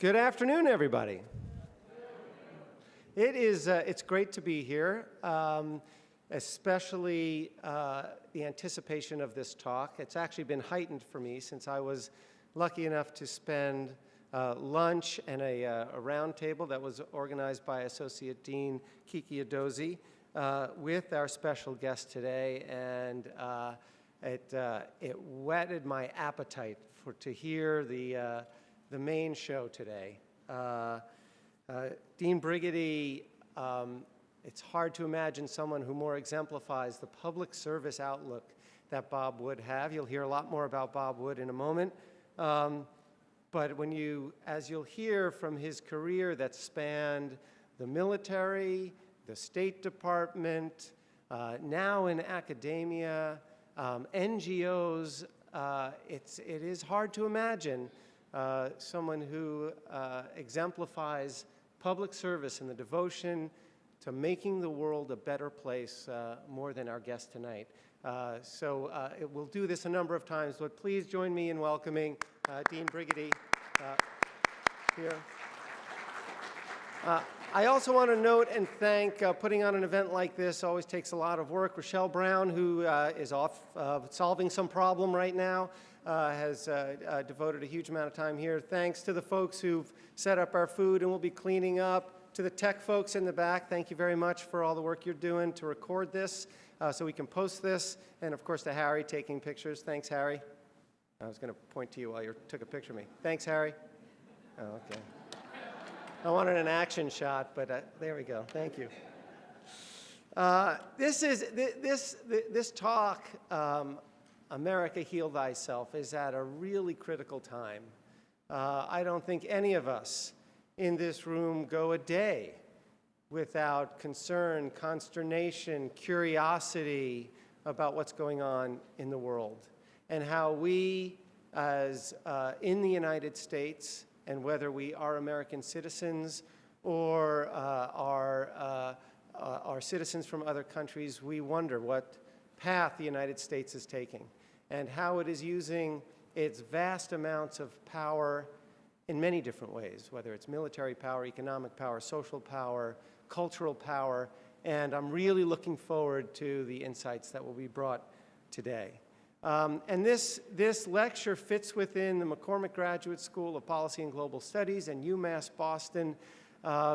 Good afternoon, everybody. It's great to be here, especially the anticipation of this talk. It's actually been heightened for me since I was lucky enough to spend lunch and a round table that was organized by Associate Dean Kiki Adozi with our special guest today, and it whetted my appetite to hear the main show today. Dean Brigety, it's hard to imagine someone who more exemplifies the public service outlook that Bob would have. You'll hear a lot more about Bob Wood in a moment. But as you'll hear from his career that spanned the military, the State Department, now in academia, NGOs, it is hard to imagine someone who exemplifies public service and the devotion to making the world a better place more than our guest tonight. We'll do this a number of times, but please join me in welcoming Dean Brigety here. I also want to note and thank, putting on an event like this always takes a lot of work. Rochelle Brown, who is off solving some problem right now, has devoted a huge amount of time here. Thanks to the folks who've set up our food and will be cleaning up. To the tech folks in the back, thank you very much for all the work you're doing to record this so we can post this. And of course to Harry taking pictures. Thanks, Harry. I was going to point to you while you took a picture of me. Thanks, Harry. Oh, okay. I wanted an action shot, but there we go. Thank you. This talk, America Heal Thyself, is at a really critical time. I don't think any of us in this room go a day without concern, consternation, curiosity about what's going on in the world and how we, as in the United States, and whether we are American citizens or are citizens from other countries, we wonder what path the United States is taking and how it is using its vast amounts of power in many different ways, whether it's military power, economic power, social power, cultural power, and I'm really looking forward to the insights that will be brought today. And this lecture fits within the McCormick Graduate School of Policy and Global Studies and UMass Boston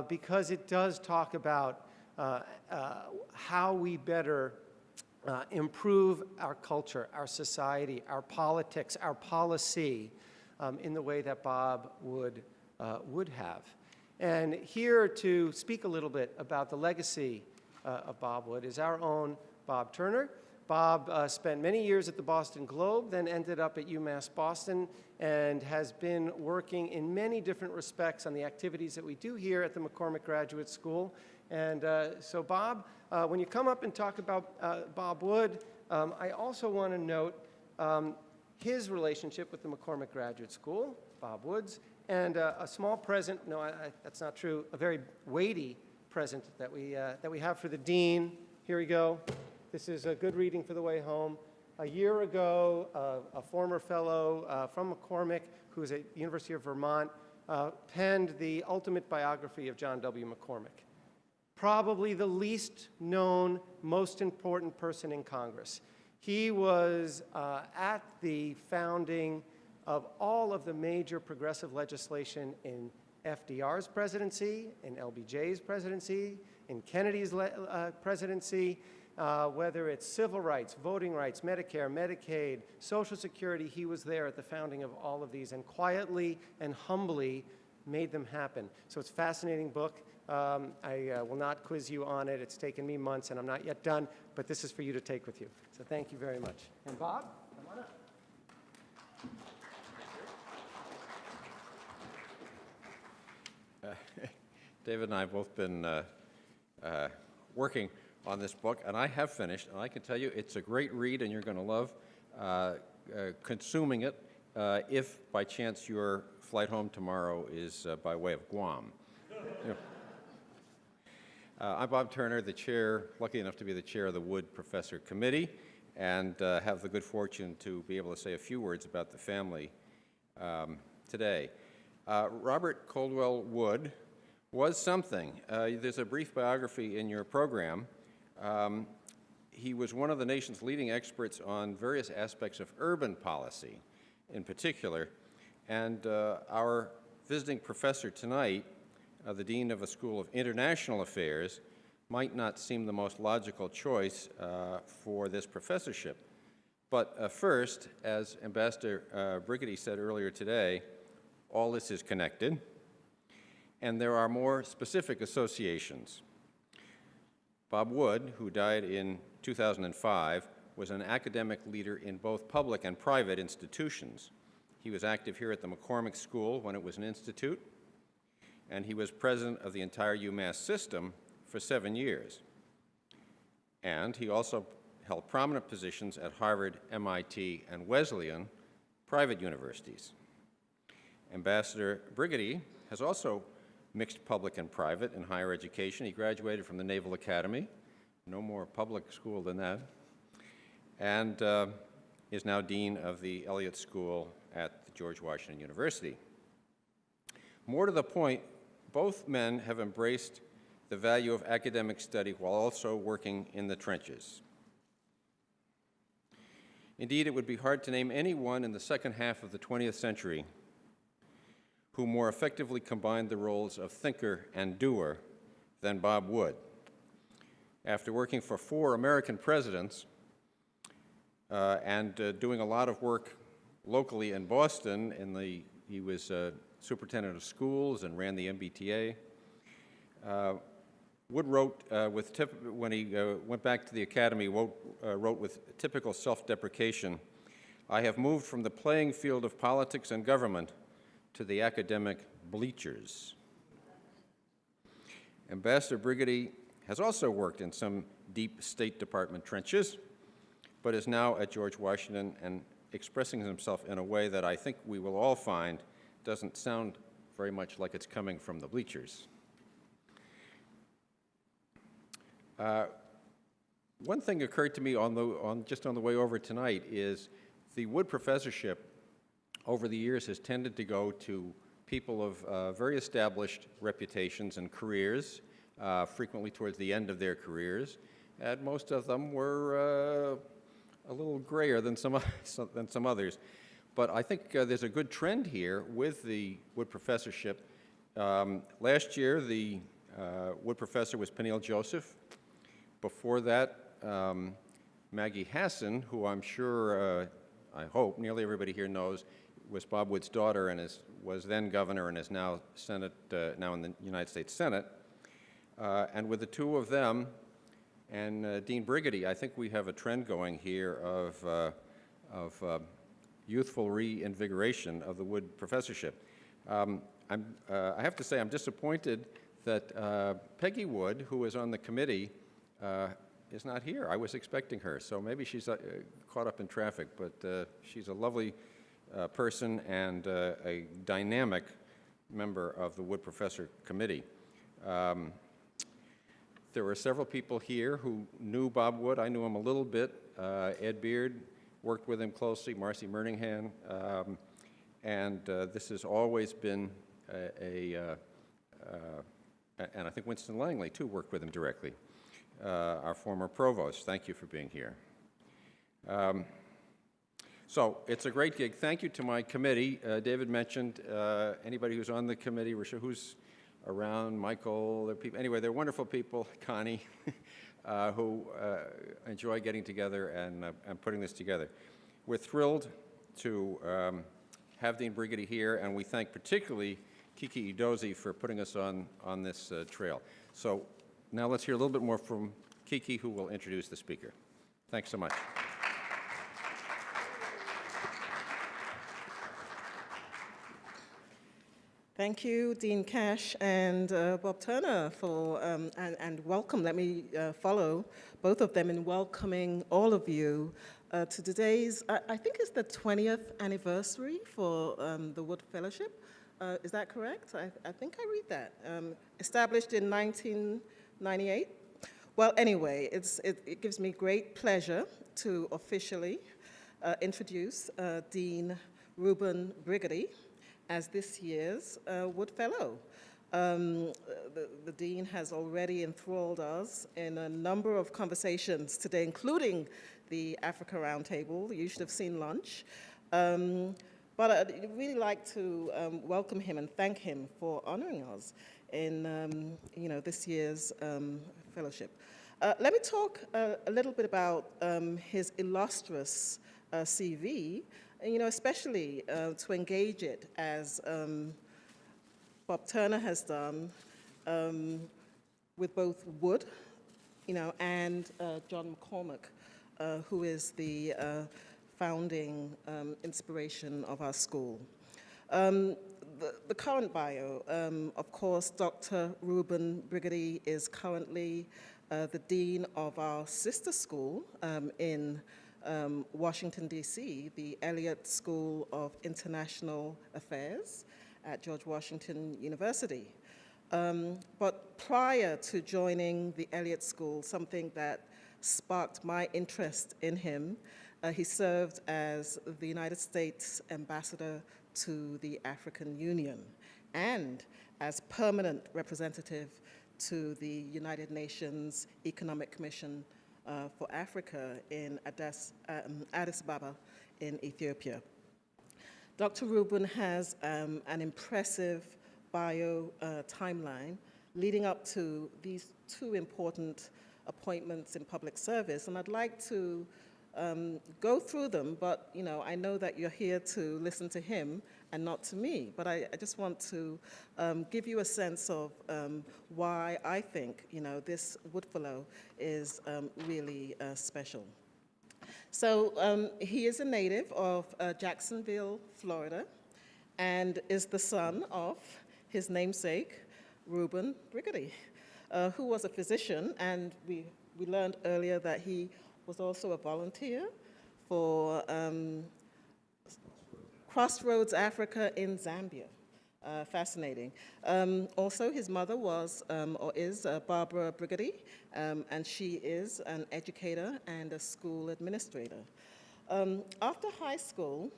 because it does talk about how we better improve our culture, our society, our politics, our policy in the way that Bob would have. And here to speak a little bit about the legacy of Bob Wood is our own Bob Turner. Bob spent many years at the Boston Globe, then ended up at UMass Boston, and has been working in many different respects on the activities that we do here at the McCormick Graduate School. And so Bob, when you come up and talk about Bob Wood, I also want to note his relationship with the McCormick Graduate School, Bob Wood's, and a small present, no, that's not true, a very weighty present that we have for the dean. Here we go. This is a good reading for the way home. A year ago, a former fellow from McCormick, who is at the University of Vermont, penned the ultimate biography of John W. McCormick. Probably the least known, most important person in Congress. He was at the founding of all of the major progressive legislation in FDR's presidency, in LBJ's presidency, in Kennedy's presidency, whether it's civil rights, voting rights, Medicare, Medicaid, Social Security, he was there at the founding of all of these and quietly and humbly made them happen. So it's a fascinating book. I will not quiz you on it. It's taken me months and I'm not yet done, but this is for you to take with you. So thank you very much. And Bob, come on up. David and I have both been working on this book, and I have finished, and I can tell you it's a great read, and you're going to love consuming it if, by chance, your flight home tomorrow is by way of Guam. Yeah. I'm Bob Turner, the chair, lucky enough to be the chair of the Wood Professor Committee, and have the good fortune to be able to say a few words about the family today. Robert Caldwell Wood was something. There's a brief biography in your program. He was one of the nation's leading experts on various aspects of urban policy in particular, and our visiting professor tonight, the Dean of a School of International Affairs, might not seem the most logical choice for this professorship. But first, as Ambassador Brigety said earlier today, all this is connected, and there are more specific associations. Bob Wood, who died in 2005, was an academic leader in both public and private institutions. He was active here at the McCormick School when it was an institute, and he was president of the entire UMass system for 7 years. And he also held prominent positions at Harvard, MIT, and Wesleyan private universities. Ambassador Brigety has also mixed public and private in higher education. He graduated from the Naval Academy, no more public school than that, and is now dean of the Elliott School at the George Washington University. More to the point, both men have embraced the value of academic study while also working in the trenches. Indeed, it would be hard to name anyone in the second half of the 20th century who more effectively combined the roles of thinker and doer than Bob Wood. After working for 4 American presidents and doing a lot of work locally in Boston, he was superintendent of schools and ran the MBTA. Wood wrote, when he went back to the academy, wrote with typical self-deprecation, "I have moved from the playing field of politics and government to the academic bleachers." Ambassador Brigety has also worked in some deep State Department trenches, but is now at George Washington and expressing himself in a way that I think we will all find doesn't sound very much like it's coming from the bleachers. One thing occurred to me just on the way over tonight is the Wood Professorship over the years has tended to go to people of very established reputations and careers, frequently towards the end of their careers, and most of them were a little grayer than some others. But I think there's a good trend here with the Wood Professorship. Last year, the Wood Professor was Peniel Joseph. Before that, Maggie Hassan, who I'm sure, I hope, nearly everybody here knows, was Bob Wood's daughter and was then governor and is now now in the United States Senate. And with the two of them and Dean Brigety, I think we have a trend going here of youthful reinvigoration of the Wood Professorship. I have to say I'm disappointed that Peggy Wood, who is on the committee, is not here. I was expecting her, so maybe she's caught up in traffic, but she's a lovely person and a dynamic member of the Wood Professor Committee. There were several people here who knew Bob Wood. I knew him a little bit. Ed Beard worked with him closely, Marcy Merningham, and this has always been and I think Winston Langley, too, worked with him directly. Our former provost, thank you for being here. So it's a great gig. Thank you to my committee. David mentioned anybody who's on the committee, who's around, Michael, anyway, they're wonderful people, Connie, who enjoy getting together and putting this together. We're thrilled to have Dean Brigety here, and we thank particularly Kiki Edozie for putting us on this trail. So now let's hear a little bit more from Kiki, who will introduce the speaker. Thanks so much. Thank you, Dean Cash and Bob Turner, for and welcome. Let me follow both of them in welcoming all of you to today's, I think it's the 20th anniversary for the Wood Fellowship. Is that correct? I think I read that. Established in 1998. Well, anyway, it gives me great pleasure to officially introduce Dean Reuben Brigety. as this year's Wood Fellow. The Dean has already enthralled us in a number of conversations today, including the Africa Roundtable. You should have seen lunch. But I'd really like to welcome him and thank him for honoring us in this year's fellowship. Let me talk a little bit about his illustrious CV, especially to engage it as Bob Turner has done with both Wood, and John McCormack, who is the founding inspiration of our school. The current bio, of course, Dr. Reuben Brigety is currently the dean of our sister school in Washington, D.C., the Elliott School of International Affairs at George Washington University. But prior to joining the Elliott School, something that sparked my interest in him, he served as the United States ambassador to the African Union and as permanent representative to the United Nations Economic Commission for Africa in Addis Ababa in Ethiopia. Dr. Reuben has an impressive bio timeline leading up to these two important appointments in public service, and I'd like to go through them, but I know that you're here to listen to him and not to me, but I just want to give you a sense of why I think this Wood Fellow is really special. So he is a native of Jacksonville, Florida, and is the son of his namesake, Reuben Brigety, who was a physician, and we learned earlier that he was also a volunteer for Crossroads Africa in Zambia. Fascinating. Also, his mother was, or is, Barbara Brigety, and she is an educator and a school administrator. After high school,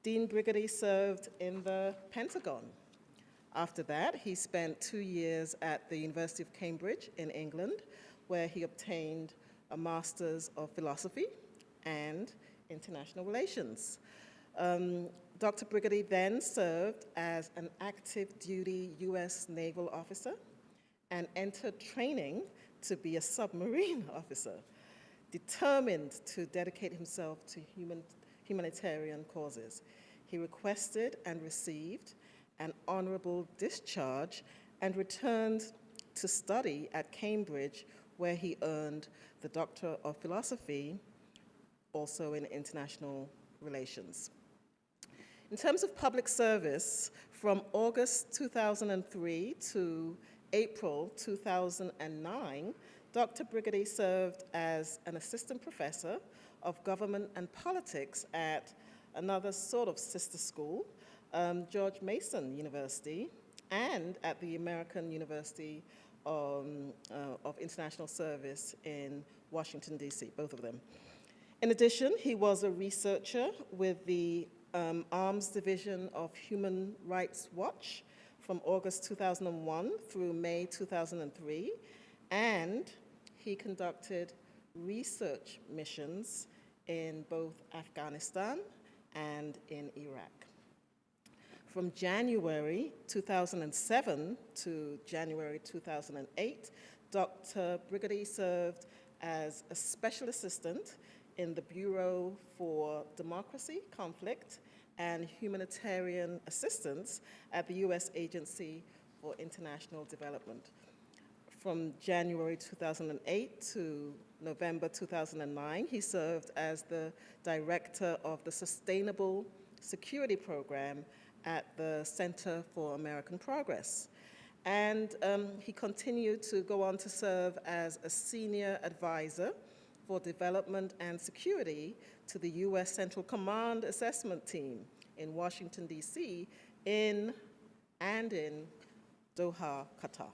Dean Brigety served in the Pentagon. After that, he spent 2 years at the University of Cambridge in England, where he obtained a Master's of Philosophy and International Relations. Dr. Brigety then served as an active duty US naval officer and entered training to be a submarine officer, determined to dedicate himself to humanitarian causes. He requested and received an honorable discharge and returned to study at Cambridge, where he earned the Doctor of Philosophy, also in International Relations. In terms of public service, from August 2003 to April 2009, Dr. Brigety served as an assistant professor of government and politics at another sort of sister school, George Mason University, and at the American University of International Service in Washington, D.C., both of them. In addition, he was a researcher with the Arms Division of Human Rights Watch from August 2001 through May 2003, and he conducted research missions in both Afghanistan and in Iraq. From January 2007 to January 2008, Dr. Brigety served as a special assistant in the Bureau for Democracy, Conflict, and Humanitarian Assistance at the U.S. Agency for International Development. From January 2008 to November 2009, he served as the director of the Sustainable Security Program at the Center for American Progress. And he continued to go on to serve as a senior advisor for development and security to the U.S. Central Command Assessment Team in Washington, D.C., in Doha, Qatar.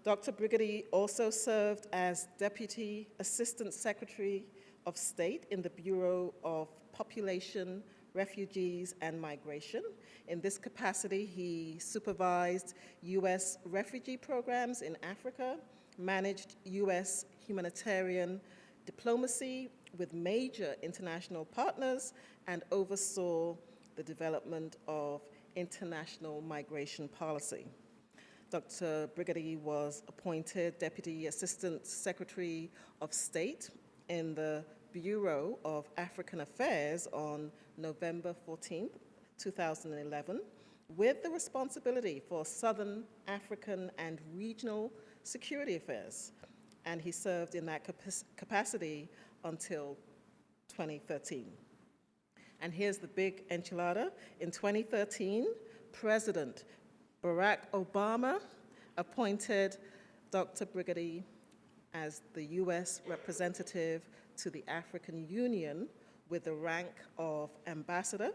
Dr. Brigety also served as Deputy Assistant Secretary of State in the Bureau of Population, Refugees and Migration. In this capacity, he supervised U.S. refugee programs in Africa, managed U.S. humanitarian diplomacy with major international partners, and oversaw the development of international migration policy. Dr. Brigety was appointed Deputy Assistant Secretary of State in the Bureau of African Affairs on November 14, 2011, with the responsibility for Southern African and regional security affairs. And he served in that capacity until 2013. And here's the big enchilada. In 2013, President Barack Obama appointed Dr. Brigety as the U.S. representative to the African Union with the rank of ambassador,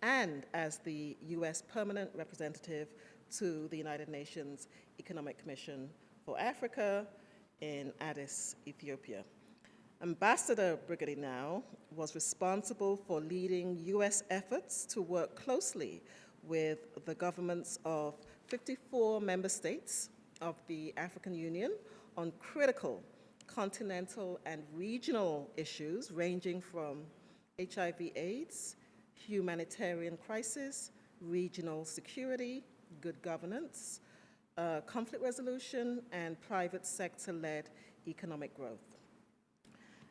and as the U.S. permanent representative to the United Nations Economic Commission for Africa in Addis, Ethiopia. Ambassador Brigety now was responsible for leading U.S. efforts to work closely with the governments of 54 member states of the African Union on critical continental and regional issues ranging from HIV/AIDS, humanitarian crisis, regional security, good governance, conflict resolution, and private sector-led economic growth.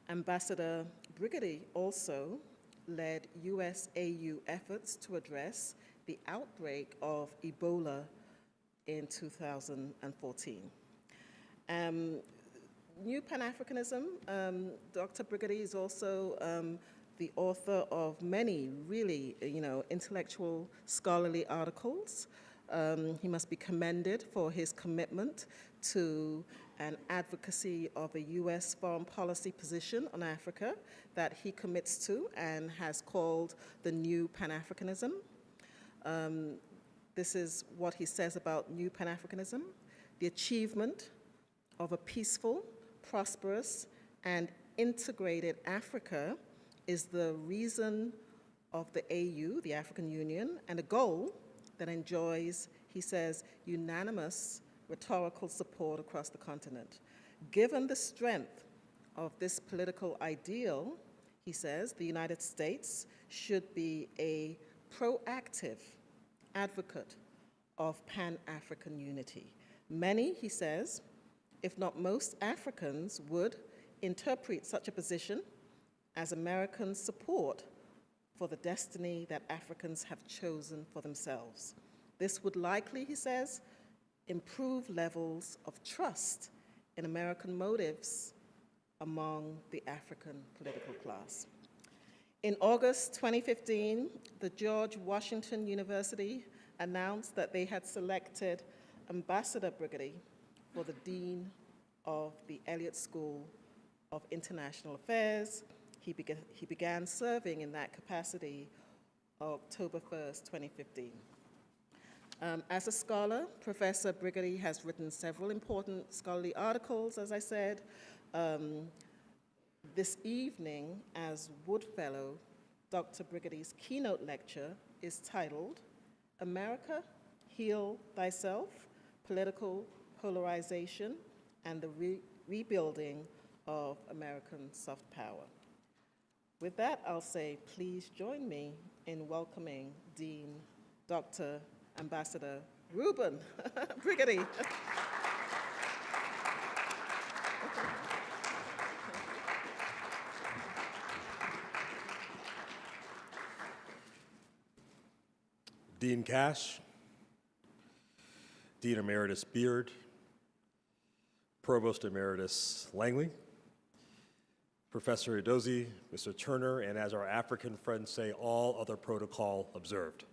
Ambassador Brigety also led US-AU efforts to address the outbreak of Ebola in 2014. New Pan-Africanism, Dr. Brigety is also the author of many really, intellectual scholarly articles. He must be commended for his commitment to an advocacy of a U.S. foreign policy position on Africa that he commits to and has called the New Pan-Africanism. This is what he says about New Pan-Africanism: the achievement of a peaceful, prosperous, and integrated Africa is the reason of the AU, the African Union, and a goal that enjoys, he says, unanimous rhetorical support across the continent. Given the strength of this political ideal, he says, the United States should be a proactive advocate of Pan-African unity. Many, he says, if not most Africans would interpret such a position as American support for the destiny that Africans have chosen for themselves. This would likely, he says, improve levels of trust in American motives among the African political class. In August 2015, the George Washington University announced that they had selected Ambassador Brigety for the Dean of the Elliott School of International Affairs. He began serving in that capacity October 1st, 2015. As a scholar, Professor Brigety has written several important scholarly articles, as I said. This evening, as Wood Fellow, Dr. Brigety's keynote lecture is titled, America, Heal Thyself, Political Polarization, and the Rebuilding of American Soft Power. With that, I'll say, please join me in welcoming Dean Dr. Ambassador Reuben Brigety. Dean Cash, Dean Emeritus Beard, Provost Emeritus Langley, Professor Edozie, Mr. Turner, and as our African friends say, all other protocol observed.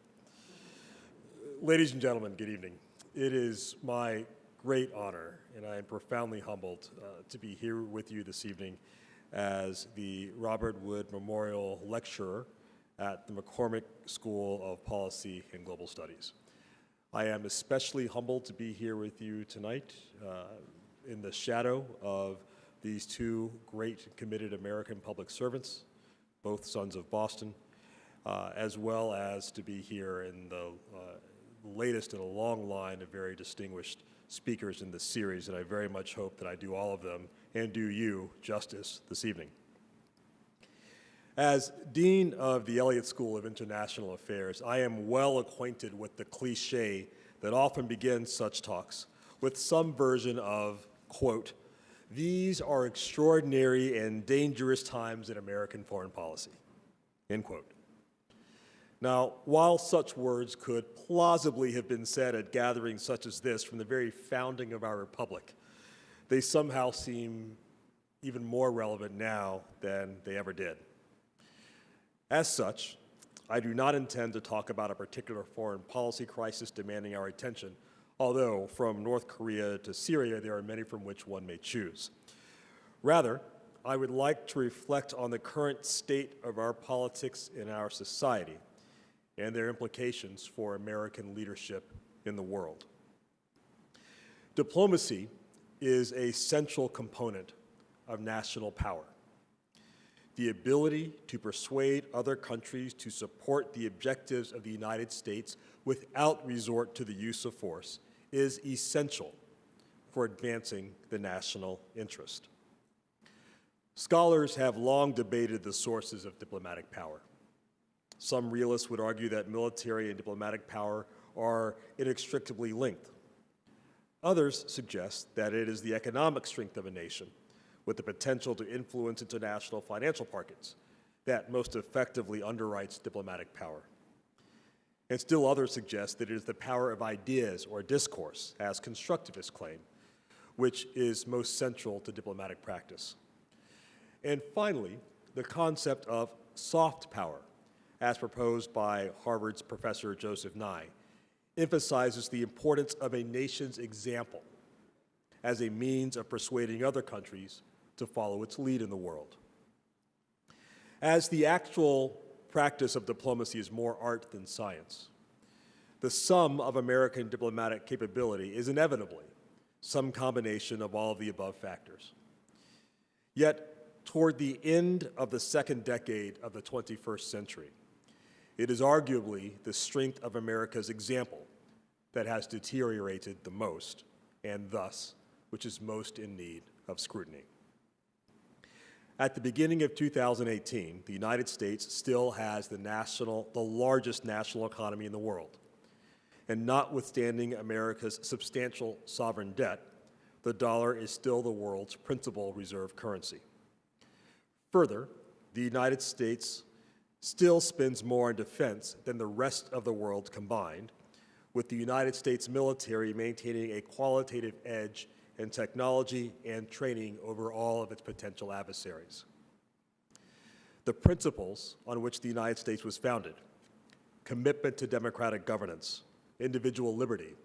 Ladies and gentlemen, good evening. It is my great honor, and I am profoundly humbled to be here with you this evening as the Robert Wood Memorial Lecturer at the McCormick School of Policy and Global Studies. I am especially humbled to be here with you tonight in the shadow of these two great committed American public servants, both sons of Boston. as well as to be here in the latest in a long line of very distinguished speakers in this series, and I very much hope that I do all of them and do you justice this evening. As Dean of the Elliott School of International Affairs, I am well acquainted with the cliche that often begins such talks with some version of, quote, "These are extraordinary and dangerous times in American foreign policy," end quote. Now, while such words could plausibly have been said at gatherings such as this from the very founding of our republic, they somehow seem even more relevant now than they ever did. As such, I do not intend to talk about a particular foreign policy crisis demanding our attention, although from North Korea to Syria, there are many from which one may choose. Rather, I would like to reflect on the current state of our politics in our society and their implications for American leadership in the world. Diplomacy is a central component of national power. The ability to persuade other countries to support the objectives of the United States without resort to the use of force is essential for advancing the national interest. Scholars have long debated the sources of diplomatic power. Some realists would argue that military and diplomatic power are inextricably linked. Others suggest that it is the economic strength of a nation with the potential to influence international financial markets that most effectively underwrites diplomatic power. And still others suggest that it is the power of ideas or discourse, as constructivists claim, which is most central to diplomatic practice. And finally, the concept of soft power, as proposed by Harvard's Professor Joseph Nye, emphasizes the importance of a nation's example as a means of persuading other countries to follow its lead in the world. As the actual practice of diplomacy is more art than science, the sum of American diplomatic capability is inevitably some combination of all of the above factors. Yet, toward the end of the second decade of the 21st century, it is arguably the strength of America's example that has deteriorated the most, and thus, which is most in need of scrutiny. At the beginning of 2018, the United States still has the largest national economy in the world. And notwithstanding America's substantial sovereign debt, the dollar is still the world's principal reserve currency. Further, the United States still spends more on defense than the rest of the world combined, with the United States military maintaining a qualitative edge in technology and training over all of its potential adversaries. The principles on which the United States was founded, commitment to democratic governance, individual liberty,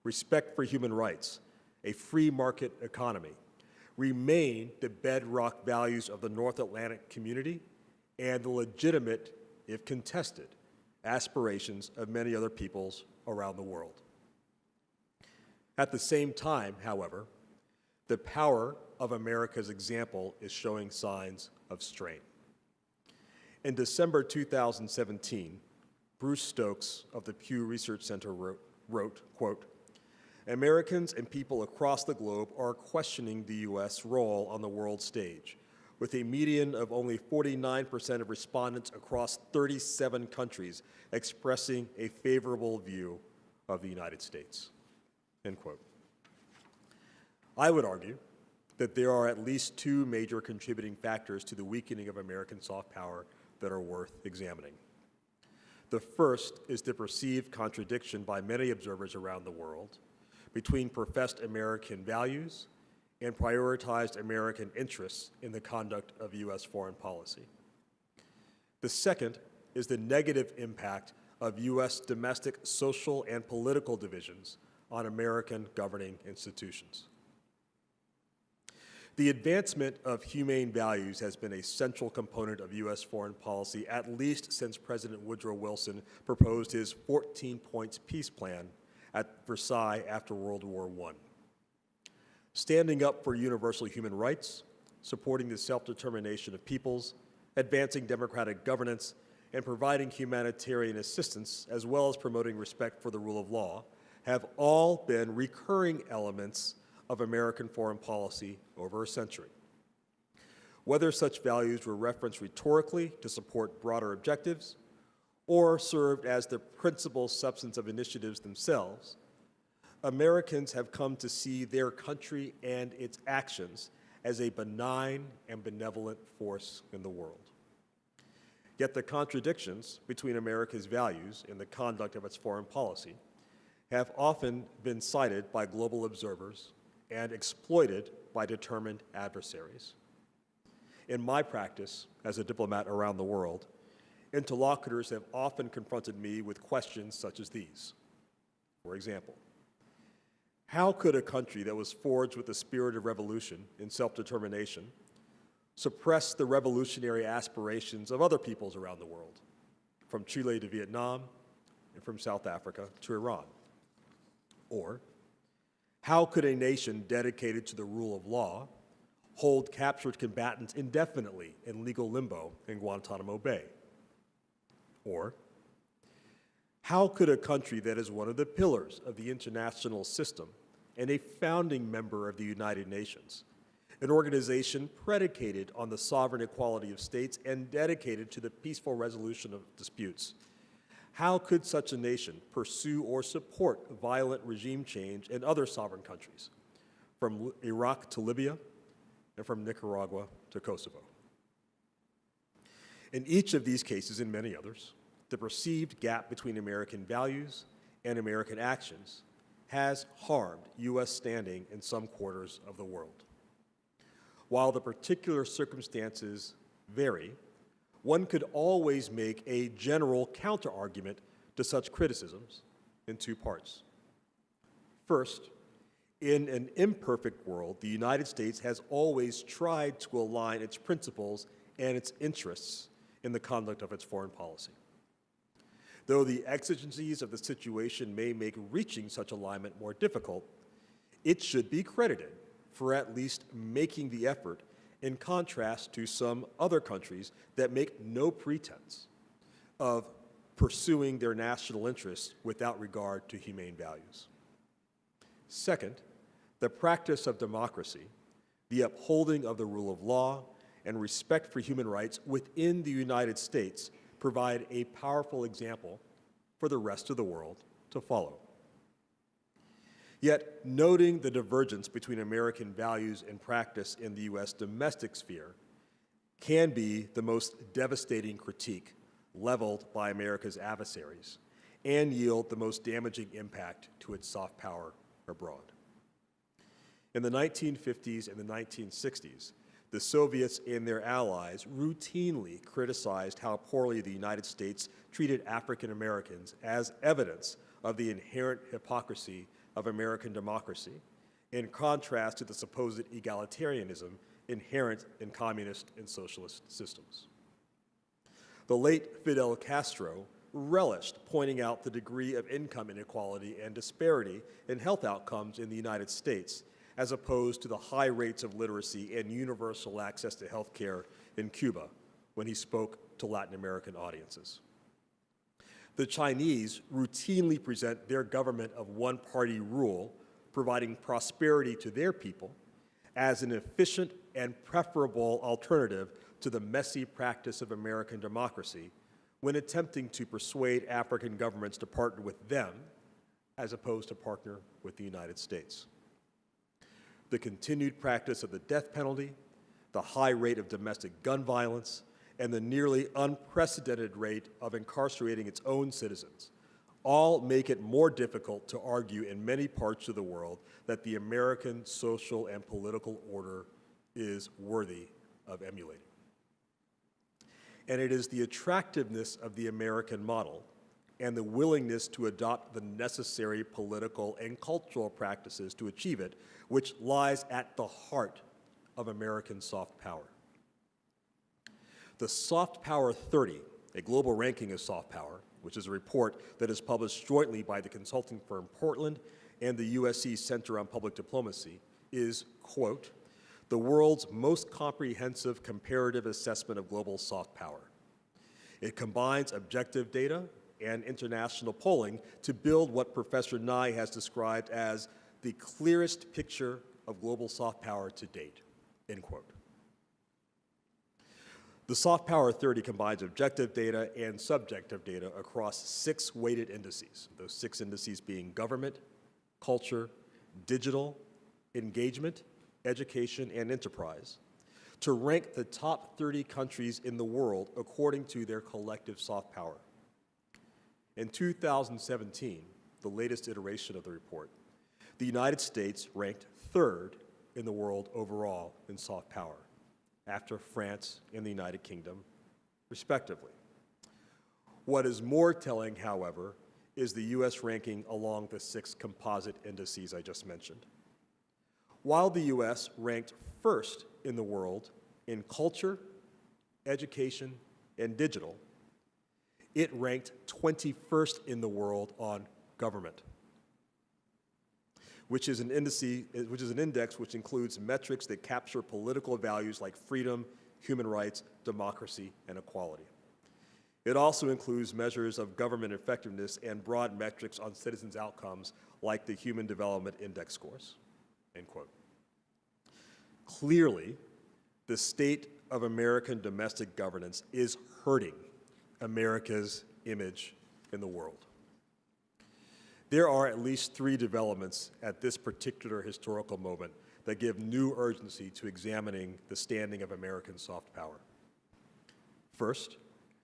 respect for human rights, a free market economy, remain the bedrock values of the North Atlantic community and the legitimate, if contested, aspirations of many other peoples around the world. At the same time, however, the power of America's example is showing signs of strain. In December 2017, Bruce Stokes of the Pew Research Center wrote, quote, "Americans and people across the globe are questioning the U.S. role on the world stage, with a median of only 49% of respondents across 37 countries expressing a favorable view of the United States," end quote. I would argue that there are at least two major contributing factors to the weakening of American soft power that are worth examining. The first is the perceived contradiction by many observers around the world between professed American values and prioritized American interests in the conduct of U.S. foreign policy. The second is the negative impact of U.S. domestic social and political divisions on American governing institutions. The advancement of humane values has been a central component of U.S. foreign policy at least since President Woodrow Wilson proposed his 14-point peace plan at Versailles after World War I. Standing up for universal human rights, supporting the self-determination of peoples, advancing democratic governance, and providing humanitarian assistance, as well as promoting respect for the rule of law, have all been recurring elements of American foreign policy over a century. Whether such values were referenced rhetorically to support broader objectives or served as the principal substance of initiatives themselves, Americans have come to see their country and its actions as a benign and benevolent force in the world. Yet the contradictions between America's values and the conduct of its foreign policy have often been cited by global observers and exploited by determined adversaries. In my practice as a diplomat around the world, interlocutors have often confronted me with questions such as these. For example, how could a country that was forged with the spirit of revolution and self-determination suppress the revolutionary aspirations of other peoples around the world, from Chile to Vietnam and from South Africa to Iran? Or, how could a nation dedicated to the rule of law hold captured combatants indefinitely in legal limbo in Guantanamo Bay? Or, how could a country that is one of the pillars of the international system and a founding member of the United Nations, an organization predicated on the sovereign equality of states and dedicated to the peaceful resolution of disputes, how could such a nation pursue or support violent regime change in other sovereign countries, from Iraq to Libya and from Nicaragua to Kosovo? In each of these cases and many others, the perceived gap between American values and American actions has harmed U.S. standing in some quarters of the world. While the particular circumstances vary, one could always make a general counter-argument to such criticisms in two parts. First, in an imperfect world, the United States has always tried to align its principles and its interests in the conduct of its foreign policy. Though the exigencies of the situation may make reaching such alignment more difficult, it should be credited for at least making the effort, in contrast to some other countries that make no pretense of pursuing their national interests without regard to humane values. Second, the practice of democracy, the upholding of the rule of law, and respect for human rights within the United States provide a powerful example for the rest of the world to follow. Yet, noting the divergence between American values and practice in the U.S. domestic sphere can be the most devastating critique leveled by America's adversaries and yield the most damaging impact to its soft power abroad. In the 1950s and the 1960s, the Soviets and their allies routinely criticized how poorly the United States treated African Americans as evidence of the inherent hypocrisy of American democracy, in contrast to the supposed egalitarianism inherent in communist and socialist systems. The late Fidel Castro relished pointing out the degree of income inequality and disparity in health outcomes in the United States, as opposed to the high rates of literacy and universal access to health care in Cuba when he spoke to Latin American audiences. The Chinese routinely present their government of one-party rule, providing prosperity to their people, as an efficient and preferable alternative to the messy practice of American democracy when attempting to persuade African governments to partner with them as opposed to partner with the United States. The continued practice of the death penalty, the high rate of domestic gun violence, and the nearly unprecedented rate of incarcerating its own citizens all make it more difficult to argue in many parts of the world that the American social and political order is worthy of emulating. And it is the attractiveness of the American model and the willingness to adopt the necessary political and cultural practices to achieve it, which lies at the heart of American soft power. The Soft Power 30, a global ranking of soft power, which is a report that is published jointly by the consulting firm Portland and the USC Center on Public Diplomacy, is, quote, the world's most comprehensive comparative assessment of global soft power. It combines objective data and international polling to build what Professor Nye has described as the clearest picture of global soft power to date, end quote. The Soft Power 30 combines objective data and subjective data across 6 weighted indices, those 6 indices being government, culture, digital, engagement, education, and enterprise, to rank the top 30 countries in the world according to their collective soft power. In 2017, the latest iteration of the report, the United States ranked 3rd in the world overall in soft power, after France and the United Kingdom, respectively. What is more telling, however, is the US ranking along the 6 composite indices I just mentioned. While the US ranked 1st in the world in culture, education, and digital, it ranked 21st in the world on government, which is an index which includes metrics that capture political values like freedom, human rights, democracy, and equality. It also includes measures of government effectiveness and broad metrics on citizens' outcomes like the Human Development Index scores, end quote. Clearly, the state of American domestic governance is hurting America's image in the world. There are at least 3 developments at this particular historical moment that give new urgency to examining the standing of American soft power. First,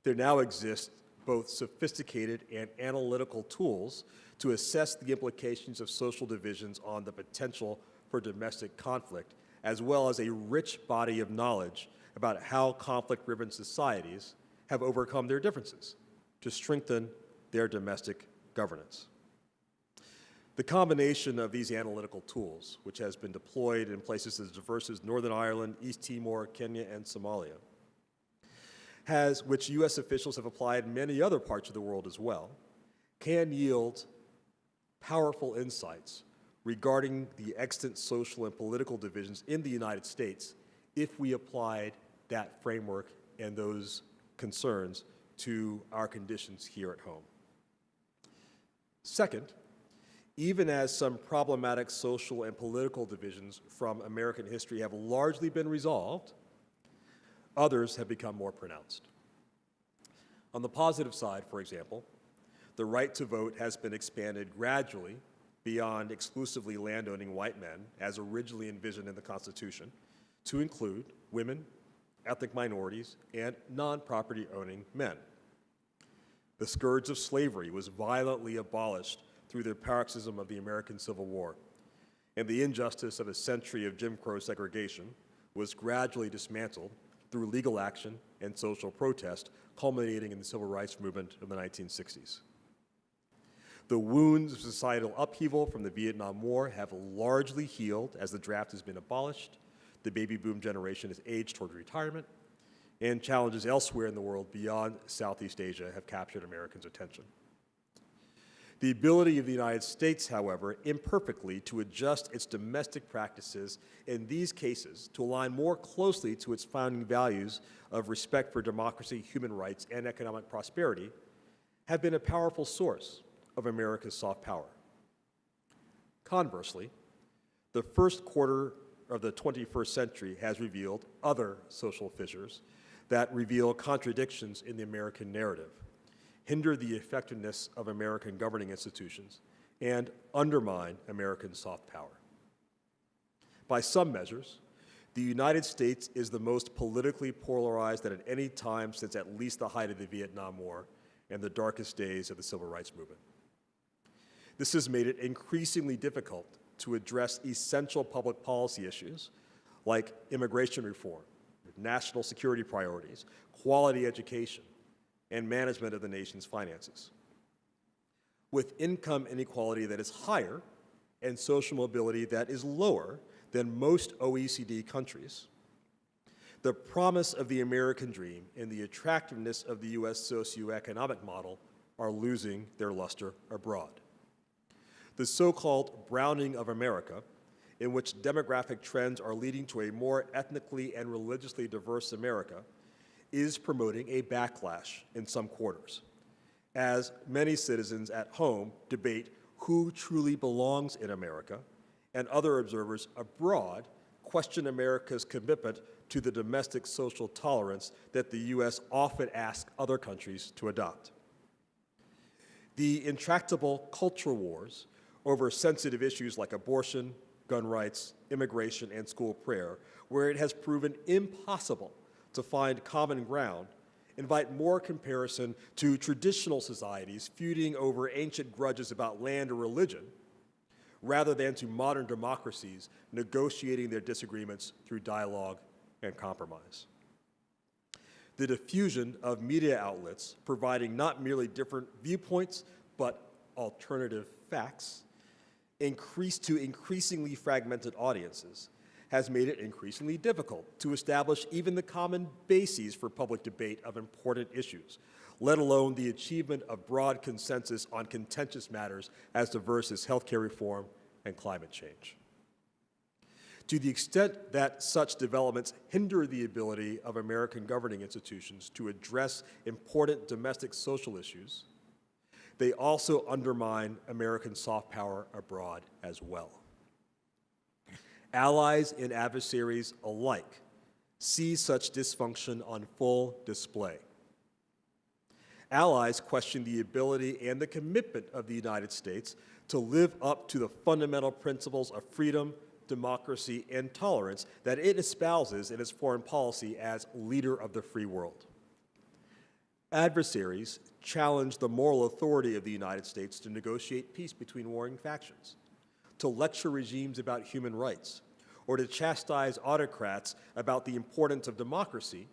there now exist both sophisticated and analytical tools to assess the implications of social divisions on the potential for domestic conflict, as well as a rich body of knowledge about how conflict-riven societies have overcome their differences to strengthen their domestic governance. The combination of these analytical tools, which has been deployed in places as diverse as Northern Ireland, East Timor, Kenya, and Somalia, which US officials have applied in many other parts of the world as well, can yield powerful insights regarding the extant social and political divisions in the United States if we applied that framework and those concerns to our conditions here at home. Second, even as some problematic social and political divisions from American history have largely been resolved, others have become more pronounced. On the positive side, for example, the right to vote has been expanded gradually beyond exclusively landowning white men, as originally envisioned in the Constitution, to include women, ethnic minorities, and non-property owning men. The scourge of slavery was violently abolished through the paroxysm of the American Civil War, and the injustice of a century of Jim Crow segregation was gradually dismantled through legal action and social protest, culminating in the Civil Rights Movement of the 1960s. The wounds of societal upheaval from the Vietnam War have largely healed as the draft has been abolished, the baby boom generation has aged toward retirement, and challenges elsewhere in the world beyond Southeast Asia have captured Americans' attention. The ability of the United States, however, imperfectly to adjust its domestic practices in these cases to align more closely to its founding values of respect for democracy, human rights, and economic prosperity, have been a powerful source of America's soft power. Conversely, the first quarter of the 21st century has revealed other social fissures that reveal contradictions in the American narrative, hinder the effectiveness of American governing institutions, and undermine American soft power. By some measures, the United States is the most politically polarized than at any time since at least the height of the Vietnam War and the darkest days of the Civil Rights Movement. This has made it increasingly difficult to address essential public policy issues like immigration reform, national security priorities, quality education, and management of the nation's finances. With income inequality that is higher and social mobility that is lower than most OECD countries, the promise of the American dream and the attractiveness of the US socioeconomic model are losing their luster abroad. The so-called browning of America, in which demographic trends are leading to a more ethnically and religiously diverse America, is promoting a backlash in some quarters, as many citizens at home debate who truly belongs in America, and other observers abroad question America's commitment to the domestic social tolerance that the U.S. often asks other countries to adopt. The intractable cultural wars over sensitive issues like abortion, gun rights, immigration, and school prayer, where it has proven impossible to find common ground, invite more comparison to traditional societies feuding over ancient grudges about land or religion, rather than to modern democracies negotiating their disagreements through dialogue and compromise. The diffusion of media outlets providing not merely different viewpoints, but alternative facts, to increasingly fragmented audiences, has made it increasingly difficult to establish even the common bases for public debate of important issues, let alone the achievement of broad consensus on contentious matters as diverse as healthcare reform and climate change. To the extent that such developments hinder the ability of American governing institutions to address important domestic social issues, they also undermine American soft power abroad as well. Allies and adversaries alike see such dysfunction on full display. Allies question the ability and the commitment of the United States to live up to the fundamental principles of freedom, democracy, and tolerance that it espouses in its foreign policy as leader of the free world. Adversaries challenge the moral authority of the United States to negotiate peace between warring factions, to lecture regimes about human rights, or to chastise autocrats about the importance of democracy,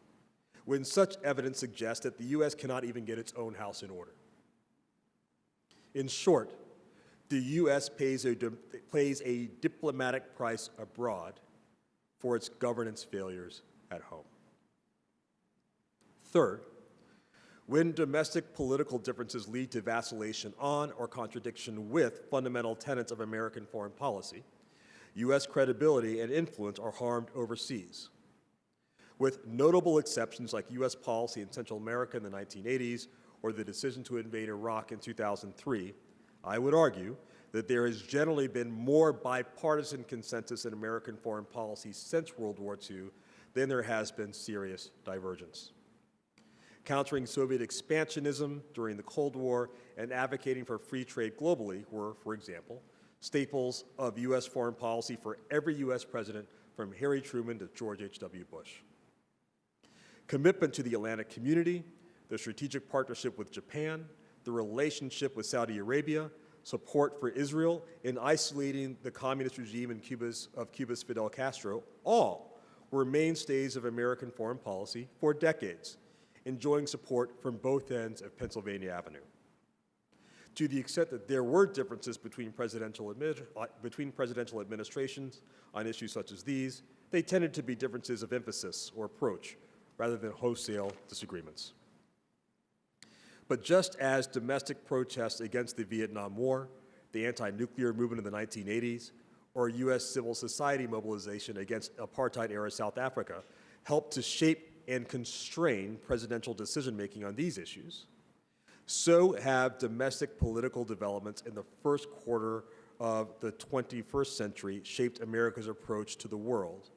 when such evidence suggests that the U.S. cannot even get its own house in order. In short, the U.S. pays a diplomatic price abroad for its governance failures at home. Third, when domestic political differences lead to vacillation on or contradiction with fundamental tenets of American foreign policy, U.S. credibility and influence are harmed overseas. With notable exceptions like U.S. policy in Central America in the 1980s or the decision to invade Iraq in 2003, I would argue that there has generally been more bipartisan consensus in American foreign policy since World War II than there has been serious divergence. Countering Soviet expansionism during the Cold War and advocating for free trade globally were, for example, staples of U.S. foreign policy for every U.S. president from Harry Truman to George H.W. Bush. Commitment to the Atlantic community, the strategic partnership with Japan, the relationship with Saudi Arabia, support for Israel, and isolating the communist regime of Cuba's Fidel Castro, all were mainstays of American foreign policy for decades, enjoying support from both ends of Pennsylvania Avenue. To the extent that there were differences between presidential administrations on issues such as these, they tended to be differences of emphasis or approach, rather than wholesale disagreements. But just as domestic protests against the Vietnam War, the anti-nuclear movement in the 1980s, or U.S. civil society mobilization against apartheid-era South Africa helped to shape and constrain presidential decision-making on these issues, so have domestic political developments in the first quarter of the 21st century shaped America's approach to the world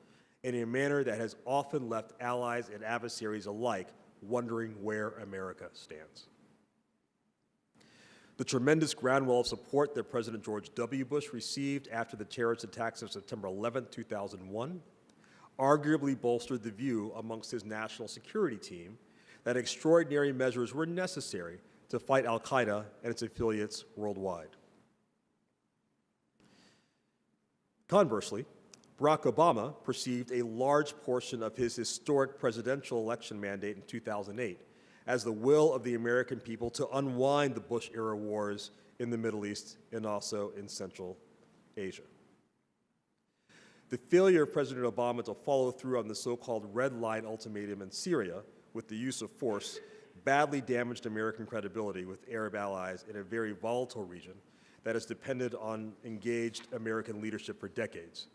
in a manner that has often left allies and adversaries alike wondering where America stands. The tremendous groundwell of support that President George W. Bush received after the terrorist attacks of September 11, 2001, arguably bolstered the view amongst his national security team that extraordinary measures were necessary to fight al-Qaeda and its affiliates worldwide. Conversely, Barack Obama perceived a large portion of his historic presidential election mandate in 2008 as the will of the American people to unwind the Bush-era wars in the Middle East and also in Central Asia. The failure of President Obama to follow through on the so-called Red Line ultimatum in Syria with the use of force badly damaged American credibility with Arab allies in a very volatile region that has depended on engaged American leadership for decades,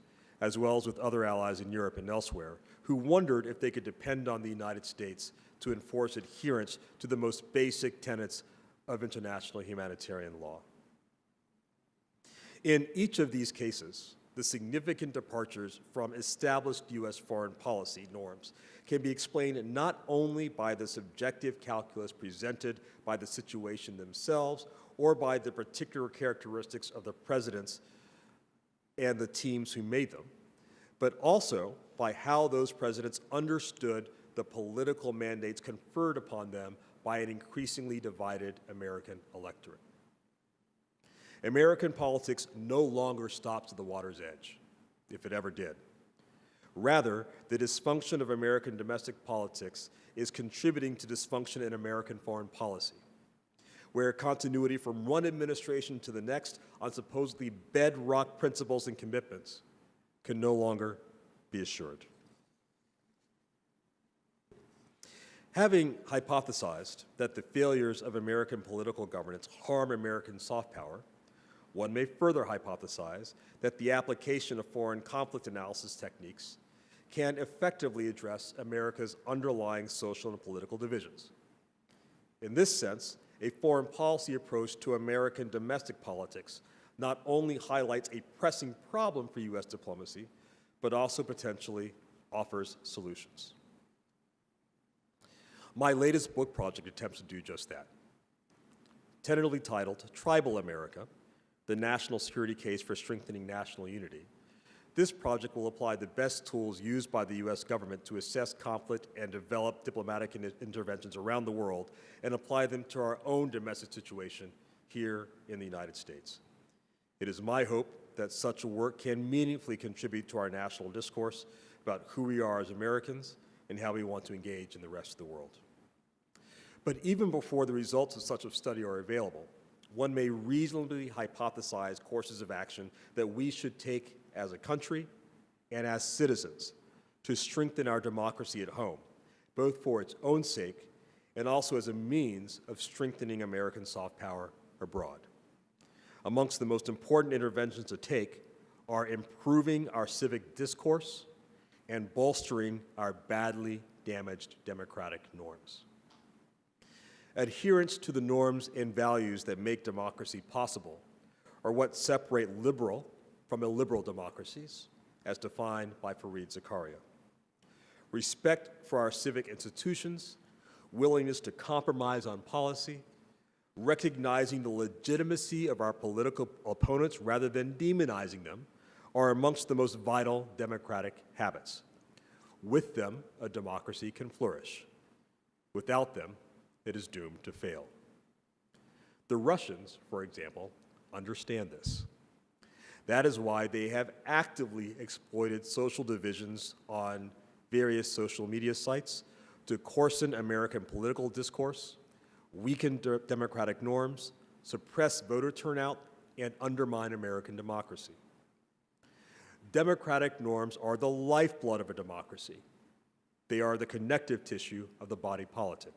as well as with other allies in Europe and elsewhere, who wondered if they could depend on the United States to enforce adherence to the most basic tenets of international humanitarian law. In each of these cases, the significant departures from established U.S. foreign policy norms can be explained not only by the subjective calculus presented by the situation themselves or by the particular characteristics of the presidents and the teams who made them, but also by how those presidents understood the political mandates conferred upon them by an increasingly divided American electorate. American politics no longer stops at the water's edge, if it ever did. Rather, the dysfunction of American domestic politics is contributing to dysfunction in American foreign policy, where continuity from one administration to the next on supposedly bedrock principles and commitments can no longer be assured. Having hypothesized that the failures of American political governance harm American soft power, one may further hypothesize that the application of foreign conflict analysis techniques can effectively address America's underlying social and political divisions. In this sense, a foreign policy approach to American domestic politics not only highlights a pressing problem for U.S. diplomacy, but also potentially offers solutions. My latest book project attempts to do just that. Tentatively titled Tribal America, the National Security Case for Strengthening National Unity, this project will apply the best tools used by the U.S. government to assess conflict and develop diplomatic interventions around the world and apply them to our own domestic situation here in the United States. It is my hope that such work can meaningfully contribute to our national discourse about who we are as Americans and how we want to engage in the rest of the world. But even before the results of such a study are available, one may reasonably hypothesize courses of action that we should take as a country and as citizens to strengthen our democracy at home, both for its own sake and also as a means of strengthening American soft power abroad. Amongst the most important interventions to take are improving our civic discourse and bolstering our badly damaged democratic norms. Adherence to the norms and values that make democracy possible are what separate liberal from illiberal democracies, as defined by Fareed Zakaria. Respect for our civic institutions, willingness to compromise on policy, recognizing the legitimacy of our political opponents rather than demonizing them are amongst the most vital democratic habits. With them, a democracy can flourish. Without them, it is doomed to fail. The Russians, for example, understand this. That is why they have actively exploited social divisions on various social media sites to coarsen American political discourse, weaken democratic norms, suppress voter turnout, and undermine American democracy. Democratic norms are the lifeblood of a democracy. They are the connective tissue of the body politic.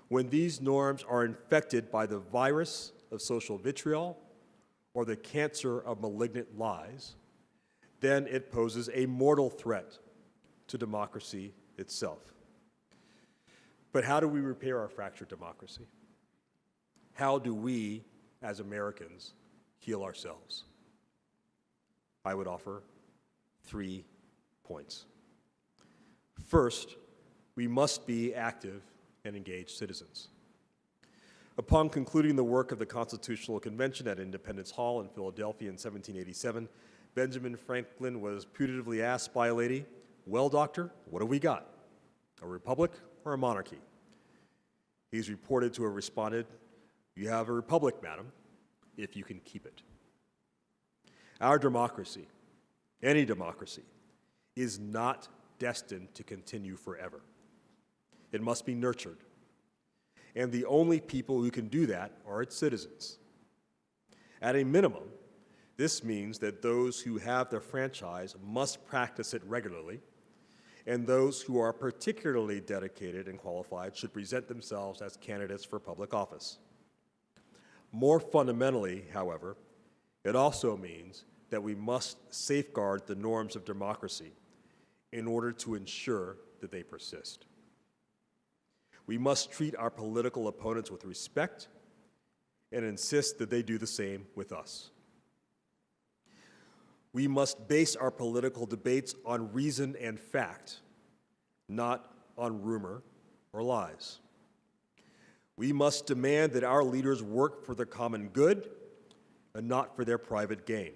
When these norms are infected by the virus of social vitriol or the cancer of malignant lies, then it poses a mortal threat to democracy itself. But how do we repair our fractured democracy? How do we, as Americans, heal ourselves? I would offer 3 points. First, we must be active and engaged citizens. Upon concluding the work of the Constitutional Convention at Independence Hall in Philadelphia in 1787, Benjamin Franklin was putatively asked by a lady, "Well, doctor, what have we got? A republic or a monarchy?" He's reported to have responded, "You have a republic, madam, if you can keep it." Our democracy, any democracy, is not destined to continue forever. It must be nurtured. And the only people who can do that are its citizens. At a minimum, this means that those who have the franchise must practice it regularly, and those who are particularly dedicated and qualified should present themselves as candidates for public office. More fundamentally, however, it also means that we must safeguard the norms of democracy in order to ensure that they persist. We must treat our political opponents with respect and insist that they do the same with us. We must base our political debates on reason and fact, not on rumor or lies. We must demand that our leaders work for the common good and not for their private gain.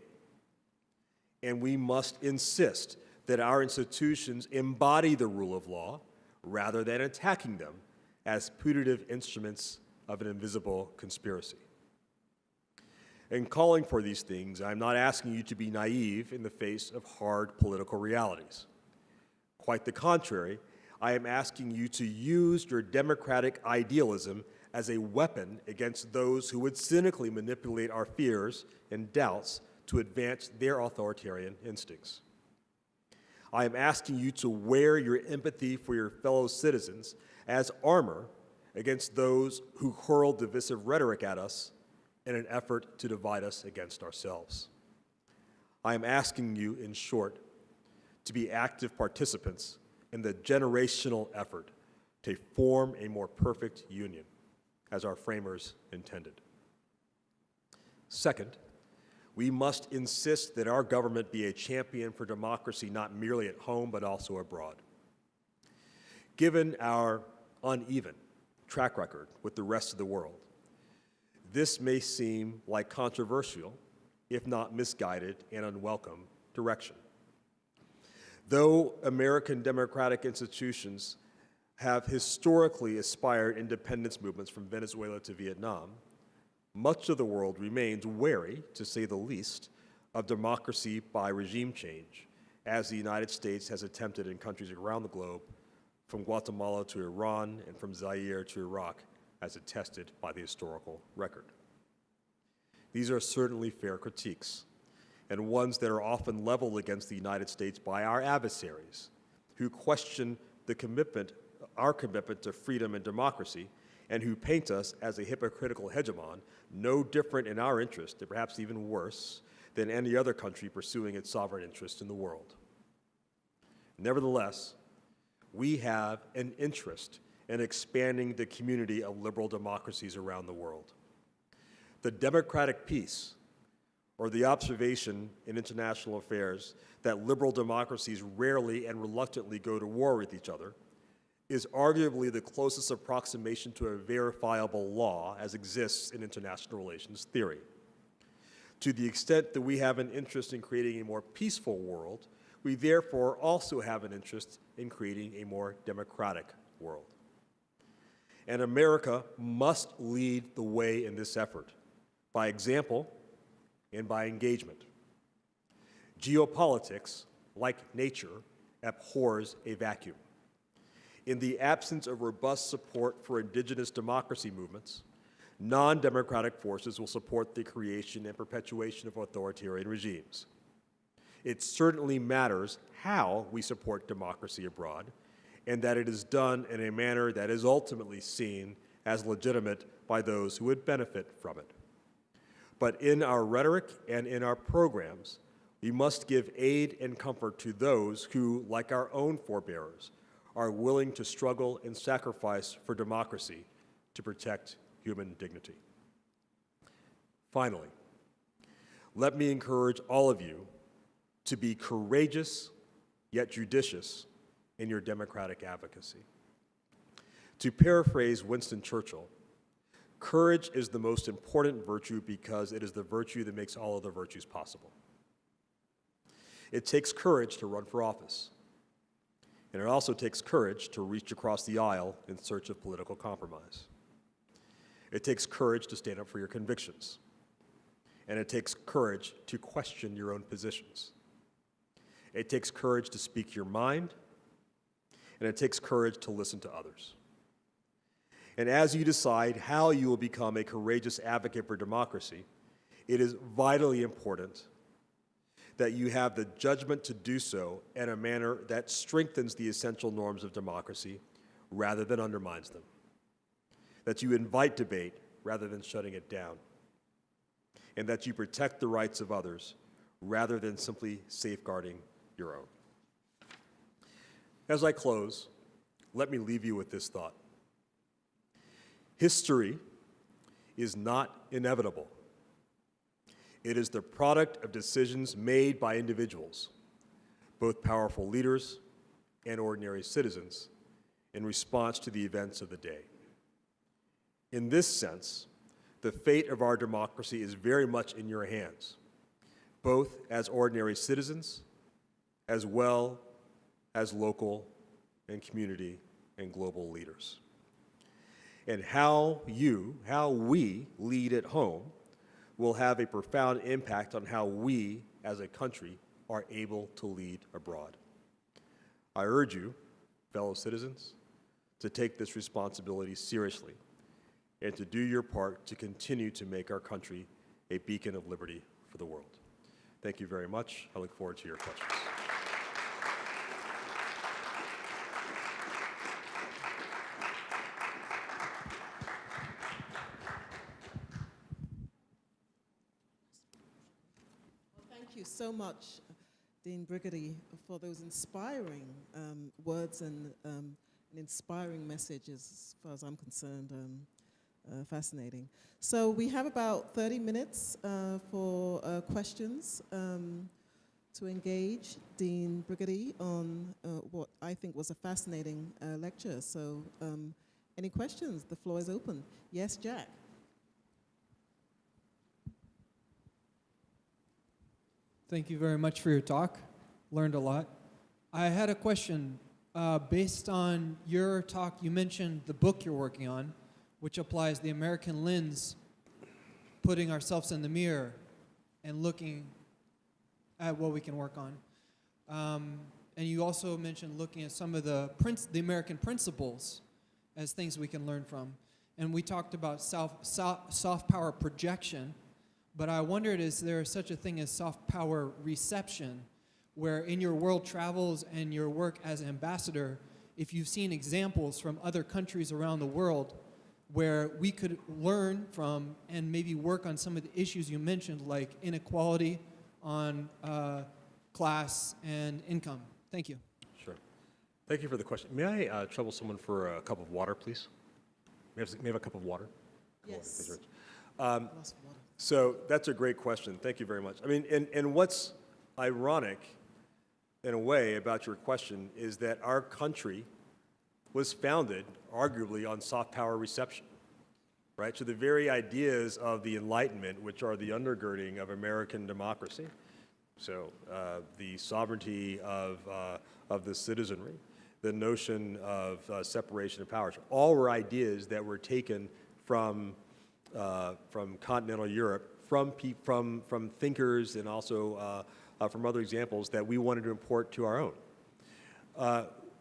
And we must insist that our institutions embody the rule of law rather than attacking them as putative instruments of an invisible conspiracy. In calling for these things, I'm not asking you to be naive in the face of hard political realities. Quite the contrary, I am asking you to use your democratic idealism as a weapon against those who would cynically manipulate our fears and doubts to advance their authoritarian instincts. I am asking you to wear your empathy for your fellow citizens as armor against those who hurl divisive rhetoric at us in an effort to divide us against ourselves. I am asking you, in short, to be active participants in the generational effort to form a more perfect union, as our framers intended. Second, we must insist that our government be a champion for democracy not merely at home but also abroad. Given our uneven track record with the rest of the world, this may seem like controversial, if not misguided and unwelcome direction. Though American democratic institutions have historically aspired independence movements from Venezuela to Vietnam, much of the world remains wary, to say the least, of democracy by regime change, as the United States has attempted in countries around the globe, from Guatemala to Iran and from Zaire to Iraq, as attested by the historical record. These are certainly fair critiques, and ones that are often leveled against the United States by our adversaries, who question our commitment to freedom and democracy, and who paint us as a hypocritical hegemon, no different in our interest, and perhaps even worse, than any other country pursuing its sovereign interest in the world. Nevertheless, we have an interest in expanding the community of liberal democracies around the world. The democratic peace, or the observation in international affairs that liberal democracies rarely and reluctantly go to war with each other, is arguably the closest approximation to a verifiable law as exists in international relations theory. To the extent that we have an interest in creating a more peaceful world, we therefore also have an interest in creating a more democratic world. And America must lead the way in this effort, by example and by engagement. Geopolitics, like nature, abhors a vacuum. In the absence of robust support for indigenous democracy movements, non-democratic forces will support the creation and perpetuation of authoritarian regimes. It certainly matters how we support democracy abroad, and that it is done in a manner that is ultimately seen as legitimate by those who would benefit from it. But in our rhetoric and in our programs, we must give aid and comfort to those who, like our own forebears, are willing to struggle and sacrifice for democracy to protect human dignity. Finally, let me encourage all of you to be courageous yet judicious in your democratic advocacy. To paraphrase Winston Churchill, courage is the most important virtue because it is the virtue that makes all other virtues possible. It takes courage to run for office. And it also takes courage to reach across the aisle in search of political compromise. It takes courage to stand up for your convictions. And it takes courage to question your own positions. It takes courage to speak your mind. And it takes courage to listen to others. And as you decide how you will become a courageous advocate for democracy, it is vitally important that you have the judgment to do so in a manner that strengthens the essential norms of democracy rather than undermines them. That you invite debate rather than shutting it down. And that you protect the rights of others rather than simply safeguarding your own. As I close, let me leave you with this thought. History is not inevitable. It is the product of decisions made by individuals, both powerful leaders and ordinary citizens, in response to the events of the day. In this sense, the fate of our democracy is very much in your hands, both as ordinary citizens, as well as local and community and global leaders. And how we lead at home will have a profound impact on how we, as a country, are able to lead abroad. I urge you, fellow citizens, to take this responsibility seriously and to do your part to continue to make our country a beacon of liberty for the world. Thank you very much. I look forward to your questions. Thank you so much, Dean Brigety, for those inspiring words and an inspiring messages, as far as I'm concerned. Fascinating. So we have about 30 minutes for questions to engage Dean Brigety on what I think was a fascinating lecture. So any questions? The floor is open. Yes, Jack. Thank you very much for your talk. Learned a lot. I had a question. Based on your talk, you mentioned the book you're working on, which applies the American lens, putting ourselves in the mirror and looking at what we can work on. And you also mentioned looking at some of the American principles as things we can learn from. And we talked about soft power projection, but I wondered, is there such a thing as soft power reception, where in your world travels and your work as ambassador, if you've seen examples from other countries around the world where we could learn from and maybe work on some of the issues you mentioned, like inequality on class and income. Thank you. Sure. Thank you for the question. May I trouble someone for a cup of water, please? May I have a cup of water? Yes. So that's a great question. Thank you very much. I mean, and what's ironic, in a way, about your question is that our country was founded, arguably, on soft power reception, right? So the very ideas of the Enlightenment, which are the undergirding of American democracy, so the sovereignty of the citizenry, the notion of separation of powers, all were ideas that were taken from continental Europe, from thinkers, and also from other examples that we wanted to import to our own.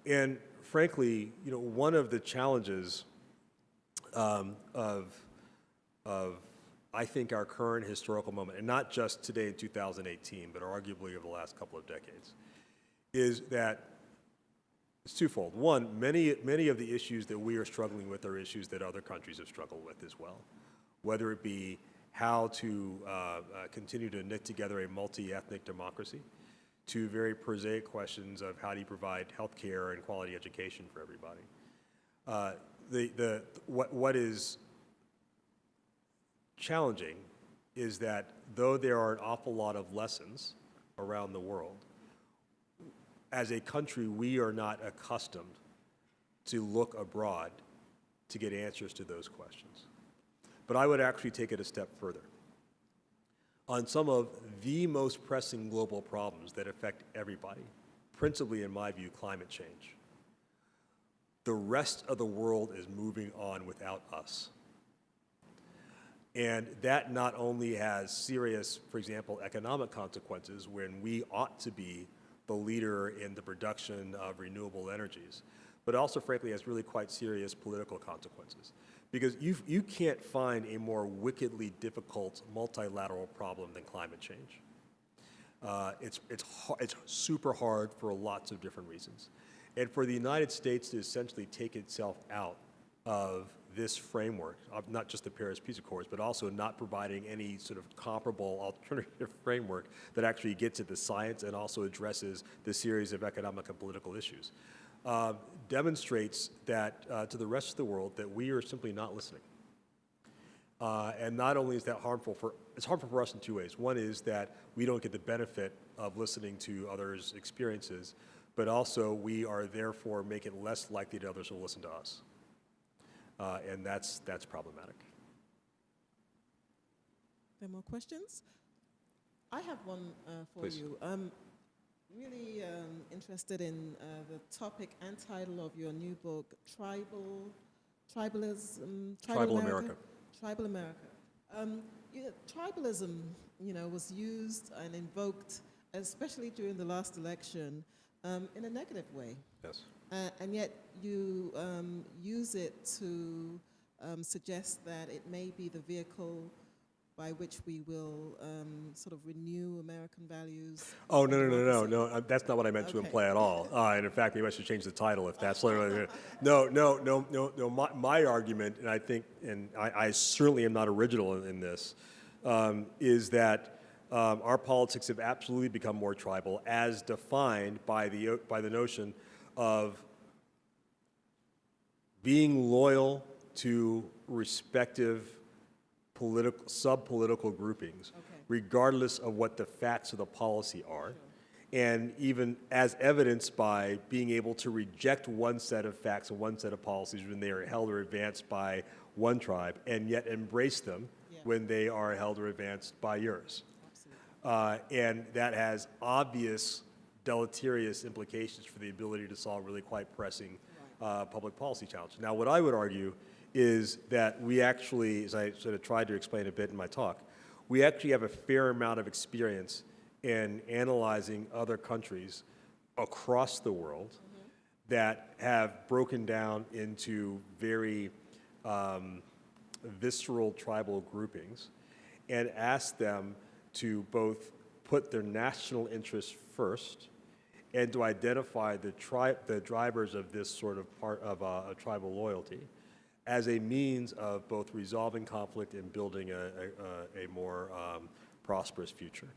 And frankly, you know, one of the challenges of I think our current historical moment, and not just today in 2018, but arguably over the last couple of decades, is that it's twofold. One, many of the issues that we are struggling with are issues that other countries have struggled with as well, whether it be how to continue to knit together a multi-ethnic democracy, to very prosaic questions of how do you provide health care and quality education for everybody. What is challenging is that though there are an awful lot of lessons around the world, as a country, we are not accustomed to look abroad to get answers to those questions. But I would actually take it a step further. On some of the most pressing global problems that affect everybody, principally, in my view, climate change, the rest of the world is moving on without us. And that not only has serious, for example, economic consequences when we ought to be the leader in the production of renewable energies, but also, frankly, has really quite serious political consequences. Because you can't find a more wickedly difficult multilateral problem than climate change. It's super hard for lots of different reasons. And for the United States to essentially take itself out of this framework, not just the Paris Peace Accords, but also not providing any sort of comparable alternative framework that actually gets at the science and also addresses the series of economic and political issues, demonstrates that to the rest of the world that we are simply not listening. And not only is that harmful it's harmful for us in two ways. One is that we don't get the benefit of listening to others' experiences, but also we are therefore make it less likely that others will listen to us. And that's problematic. There more questions? I have one for Please. you. Really interested in the topic and title of your new book, Tribalism, Tribal America. Tribal America. Tribalism, was used and invoked, especially during the last election, in a negative way. Yes. And yet you use it to suggest that it may be the vehicle by which we will sort of renew American values. Oh, no, that's not what I meant to Okay. imply at all. And in fact, maybe I should change the title if that's literally, no, my argument, and I think, and I certainly am not original in this, is that our politics have absolutely become more tribal as defined by the notion of being loyal to respective sub-political groupings, regardless of what the facts of the policy are, and even as evidenced by being able to reject one set of facts and one set of policies when they are held or advanced by one tribe, and yet embrace them when they are held or advanced by yours. And that has obvious deleterious implications for the ability to solve really quite pressing public policy challenges. Now, what I would argue is that we actually, as I sort of tried to explain a bit in my talk, we actually have a fair amount of experience in analyzing other countries across the world that have broken down into very visceral tribal groupings and asked them to both put their national interests first and to identify the drivers of this sort of part of a tribal loyalty as a means of both resolving conflict and building a more prosperous future.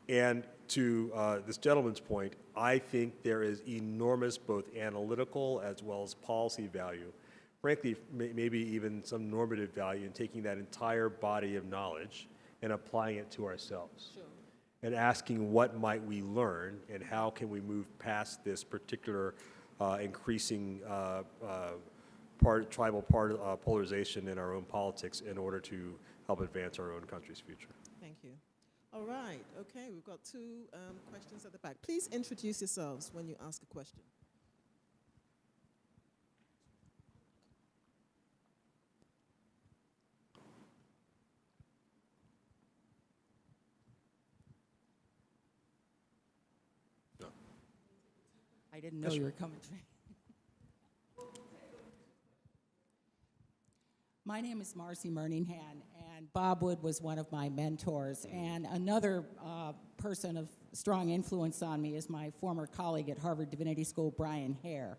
And to this gentleman's point, I think there is enormous both analytical as well as policy value, frankly, maybe even some normative value in taking that entire body of knowledge and applying it to ourselves. Sure. And asking what might we learn and how can we move past this particular increasing tribal polarization in our own politics in order to help advance our own country's future. Thank you. All right. Okay, we've got two questions at the back. Please introduce yourselves when you ask a question. No. I didn't know you were coming to me. My name is Marcy Murninghan, and Bob Wood was one of my mentors. And another person of strong influence on me is my former colleague at Harvard Divinity School, Brian Hare,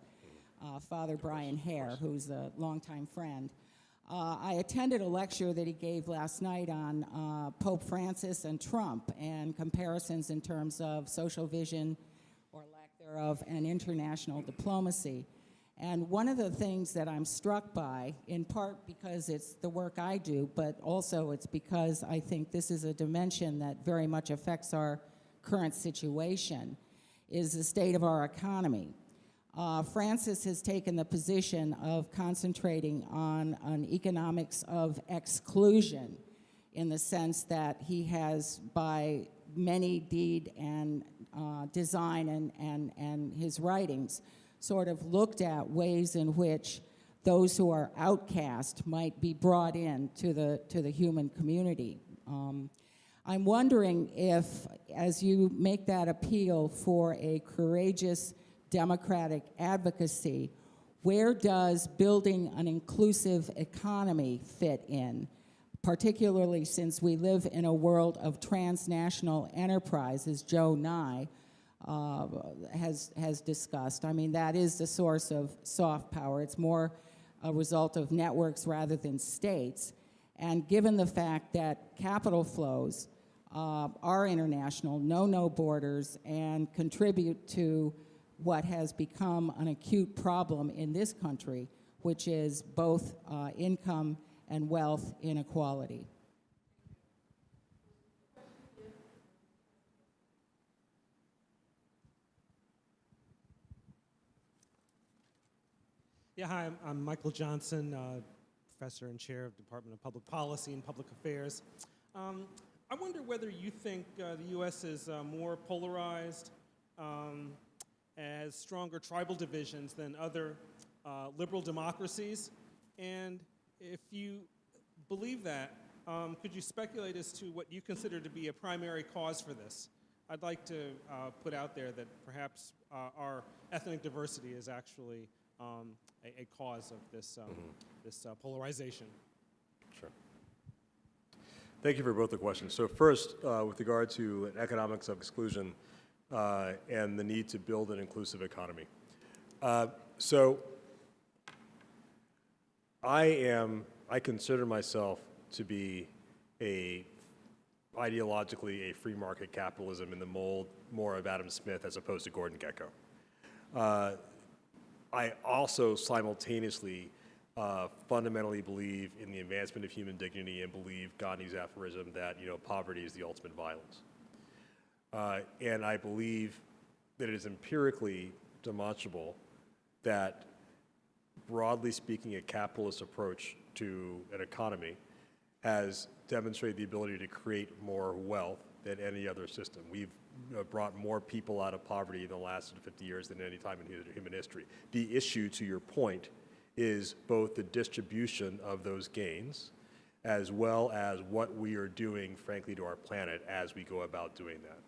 Father Brian Hare, who's a longtime friend. I attended a lecture that he gave last night on Pope Francis and Trump and comparisons in terms of social vision, or lack thereof, and international diplomacy. And one of the things that I'm struck by, in part because it's the work I do, but also it's because I think this is a dimension that very much affects our current situation, is the state of our economy. Francis has taken the position of concentrating on an economics of exclusion, in the sense that he has, by many deed and design and his writings, sort of looked at ways in which those who are outcast might be brought in to the human community. I'm wondering if, as you make that appeal for a courageous democratic advocacy, where does building an inclusive economy fit in, particularly since we live in a world of transnational enterprise, as Joe Nye has discussed. I mean, that is the source of soft power. It's more a result of networks rather than states. And given the fact that capital flows are international, know no borders, and contribute to what has become an acute problem in this country, which is both income and wealth inequality. Yeah, hi, I'm Michael Johnson, professor and chair of Department of Public Policy and Public Affairs. I wonder whether you think the U.S. is more polarized, has stronger tribal divisions than other liberal democracies, and if you believe that, could you speculate as to what you consider to be a primary cause for this? I'd like to put out there that perhaps our ethnic diversity is actually a cause of this, this polarization. Sure. Thank you for both the questions. So first, with regard to economics of exclusion and the need to build an inclusive economy. So I consider myself to be ideologically a free market capitalism in the mold more of Adam Smith as opposed to Gordon Gekko. I also simultaneously fundamentally believe in the advancement of human dignity and believe Gandhi's aphorism that, poverty is the ultimate violence. And I believe that it is empirically demonstrable that, broadly speaking, a capitalist approach to an economy has demonstrated the ability to create more wealth than any other system. We've brought more people out of poverty in the last 50 years than any time in human history. The issue, to your point, is both the distribution of those gains as well as what we are doing, frankly, to our planet as we go about doing that.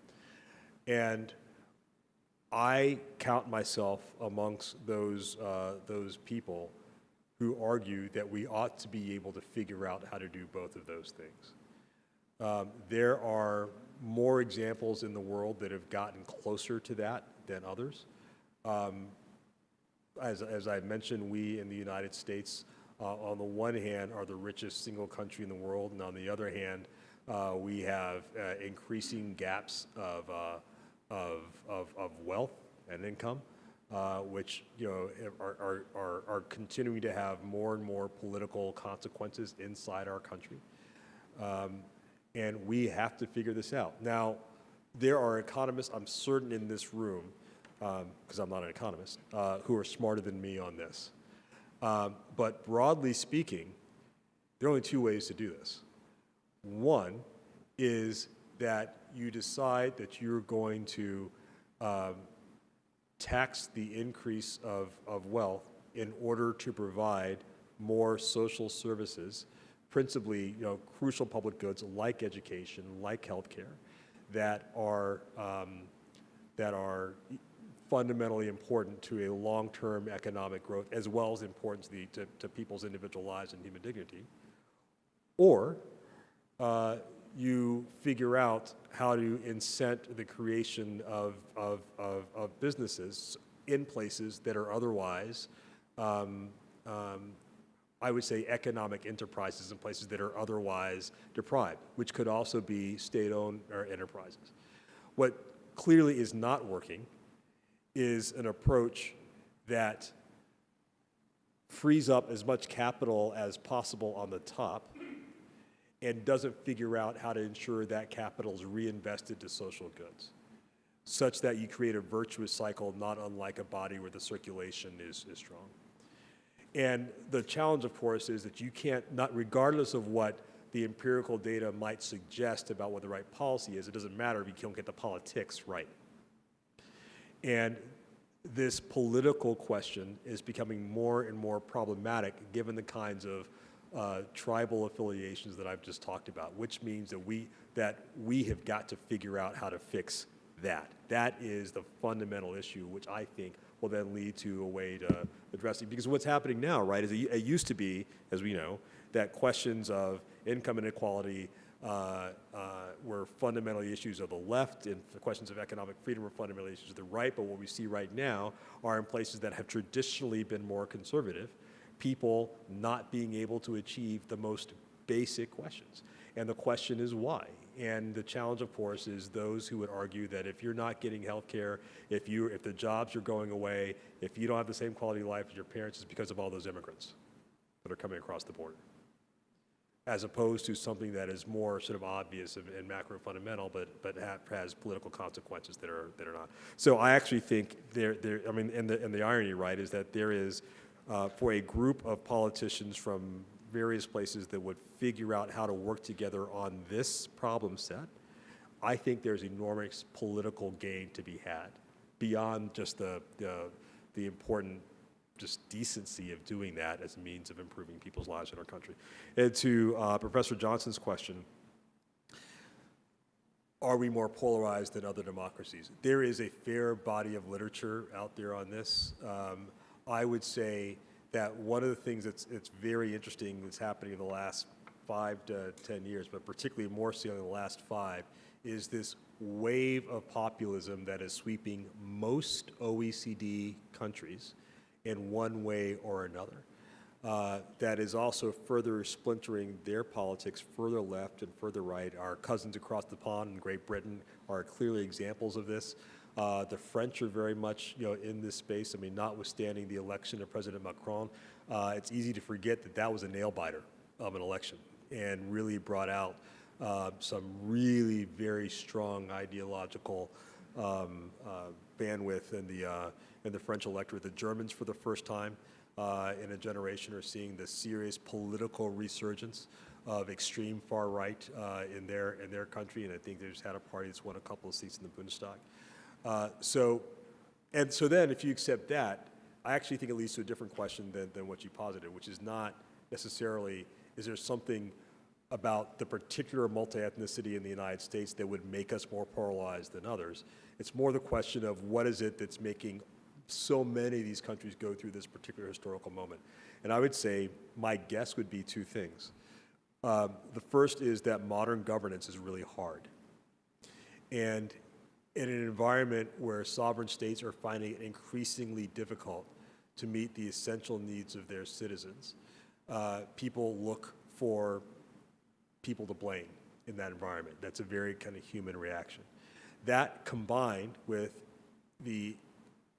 And I count myself amongst those people who argue that we ought to be able to figure out how to do both of those things. There are more examples in the world that have gotten closer to that than others. As I mentioned, we in the United States, on the one hand, are the richest single country in the world, and on the other hand, we have increasing gaps of wealth and income, which are continuing to have more and more political consequences inside our country. And we have to figure this out. Now, there are economists, I'm certain, in this room, because I'm not an economist, who are smarter than me on this. But broadly speaking, there are only two ways to do this. One is that you decide that you're going to tax the increase of wealth in order to provide more social services, principally, crucial public goods like education, like healthcare, that are fundamentally important to a long-term economic growth, as well as important to people's individual lives and human dignity. Or you figure out how to incent the creation of businesses in places that are otherwise, I would say, economic enterprises in places that are otherwise deprived, which could also be state-owned or enterprises. What clearly is not working is an approach that frees up as much capital as possible on the top and doesn't figure out how to ensure that capital is reinvested to social goods, such that you create a virtuous cycle not unlike a body where the circulation is strong. And the challenge, of course, is that you can't, not regardless of what the empirical data might suggest about what the right policy is, it doesn't matter if you don't get the politics right. And this political question is becoming more and more problematic given the kinds of tribal affiliations that I've just talked about, which means that we have got to figure out how to fix that. That is the fundamental issue, which I think will then lead to a way to address it. Because what's happening now, right, is it used to be, as we know, that questions of income inequality were fundamentally issues of the left, and the questions of economic freedom were fundamentally issues of the right. But what we see right now are in places that have traditionally been more conservative, people not being able to achieve the most basic questions. And the question is why? And the challenge, of course, is those who would argue that if you're not getting health care, if the jobs are going away, if you don't have the same quality of life as your parents, it's because of all those immigrants that are coming across the border, as opposed to something that is more sort of obvious and macro fundamental, but has political consequences that are not. So I actually think I mean, and the irony, right, is that there is, for a group of politicians from various places that would figure out how to work together on this problem set, I think there's enormous political gain to be had beyond just the important just decency of doing that as a means of improving people's lives in our country. And to Professor Johnson's question, are we more polarized than other democracies? There is a fair body of literature out there on this. I would say that one of the things that's very interesting that's happening in the last 5 to 10 years, but particularly more so in the last 5, is this wave of populism that is sweeping most OECD countries in one way or another. That is also further splintering their politics further left and further right. Our cousins across the pond in Great Britain are clearly examples of this. The French are very much, in this space. I mean, notwithstanding the election of President Macron, it's easy to forget that that was a nail biter of an election and really brought out some really very strong ideological bandwidth in the French electorate. The Germans, for the first time in a generation, are seeing the serious political resurgence of extreme far right in their country, and I think they just had a party that's won a couple of seats in the Bundestag. So then, if you accept that, I actually think it leads to a different question than what you posited, which is not necessarily, is there something about the particular multi-ethnicity in the United States that would make us more polarized than others? It's more the question of what is it that's making so many of these countries go through this particular historical moment. And I would say my guess would be 2 things. The first is that modern governance is really hard. And in an environment where sovereign states are finding it increasingly difficult to meet the essential needs of their citizens, people look for people to blame in that environment. That's a very kind of human reaction. That combined with the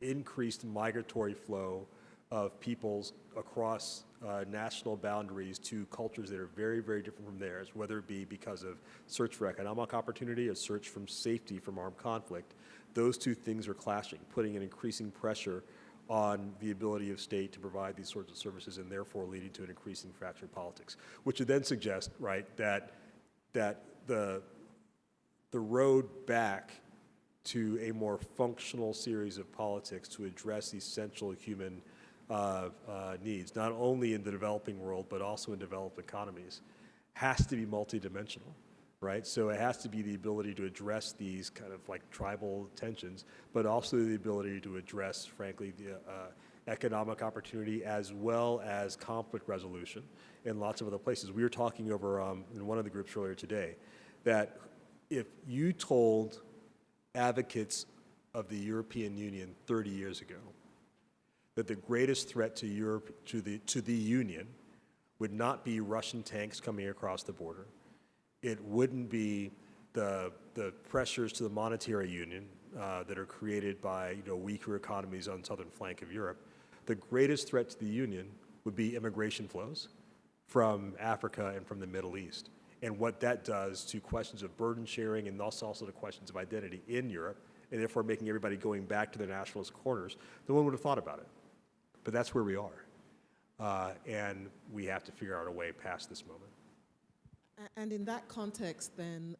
increased migratory flow of peoples across national boundaries to cultures that are very, very different from theirs, whether it be because of search for economic opportunity, a search from safety from armed conflict, those 2 things are clashing, putting an increasing pressure on the ability of state to provide these sorts of services and therefore leading to an increasing fractured politics, which would then suggest, right, that the road back to a more functional series of politics to address essential human needs, not only in the developing world, but also in developed economies, has to be multidimensional, right? So it has to be the ability to address these kind of like tribal tensions, but also the ability to address, frankly, the economic opportunity as well as conflict resolution in lots of other places. We were talking over in one of the groups earlier today that if you told advocates of the European Union 30 years ago that the greatest threat to Europe, to the Union, would not be Russian tanks coming across the border. It wouldn't be the pressures to the monetary union that are created by weaker economies on the southern flank of Europe. The greatest threat to the Union would be immigration flows from Africa and from the Middle East, and what that does to questions of burden sharing and also to questions of identity in Europe, and therefore making everybody going back to their nationalist corners. No one would have thought about it. But that's where we are. And we have to figure out a way past this moment. And in that context, then,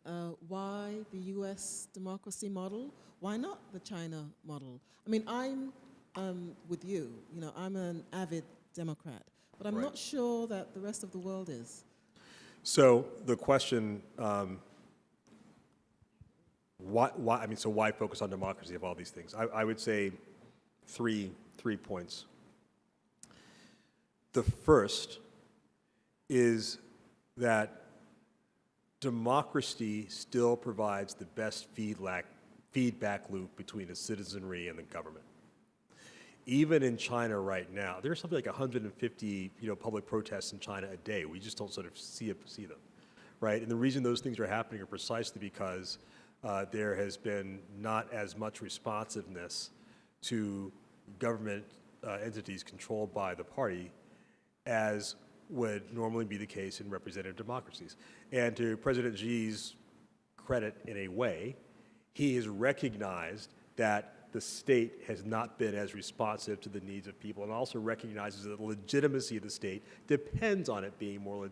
why the U.S. democracy model? Why not the China model? I mean, I'm with you. I'm an avid Democrat, but I'm not sure that the rest of the world is. So the question, why focus on democracy of all these things? I would say three points. The first is that democracy still provides the best feedback loop between the citizenry and the government. Even in China right now, there's something like 150, public protests in China a day. We just don't sort of see them, right? And the reason those things are happening are precisely because there has been not as much responsiveness to government entities controlled by the party as would normally be the case in representative democracies. And to President Xi's credit, in a way, he has recognized that the state has not been as responsive to the needs of people, and also recognizes that the legitimacy of the state depends on it being more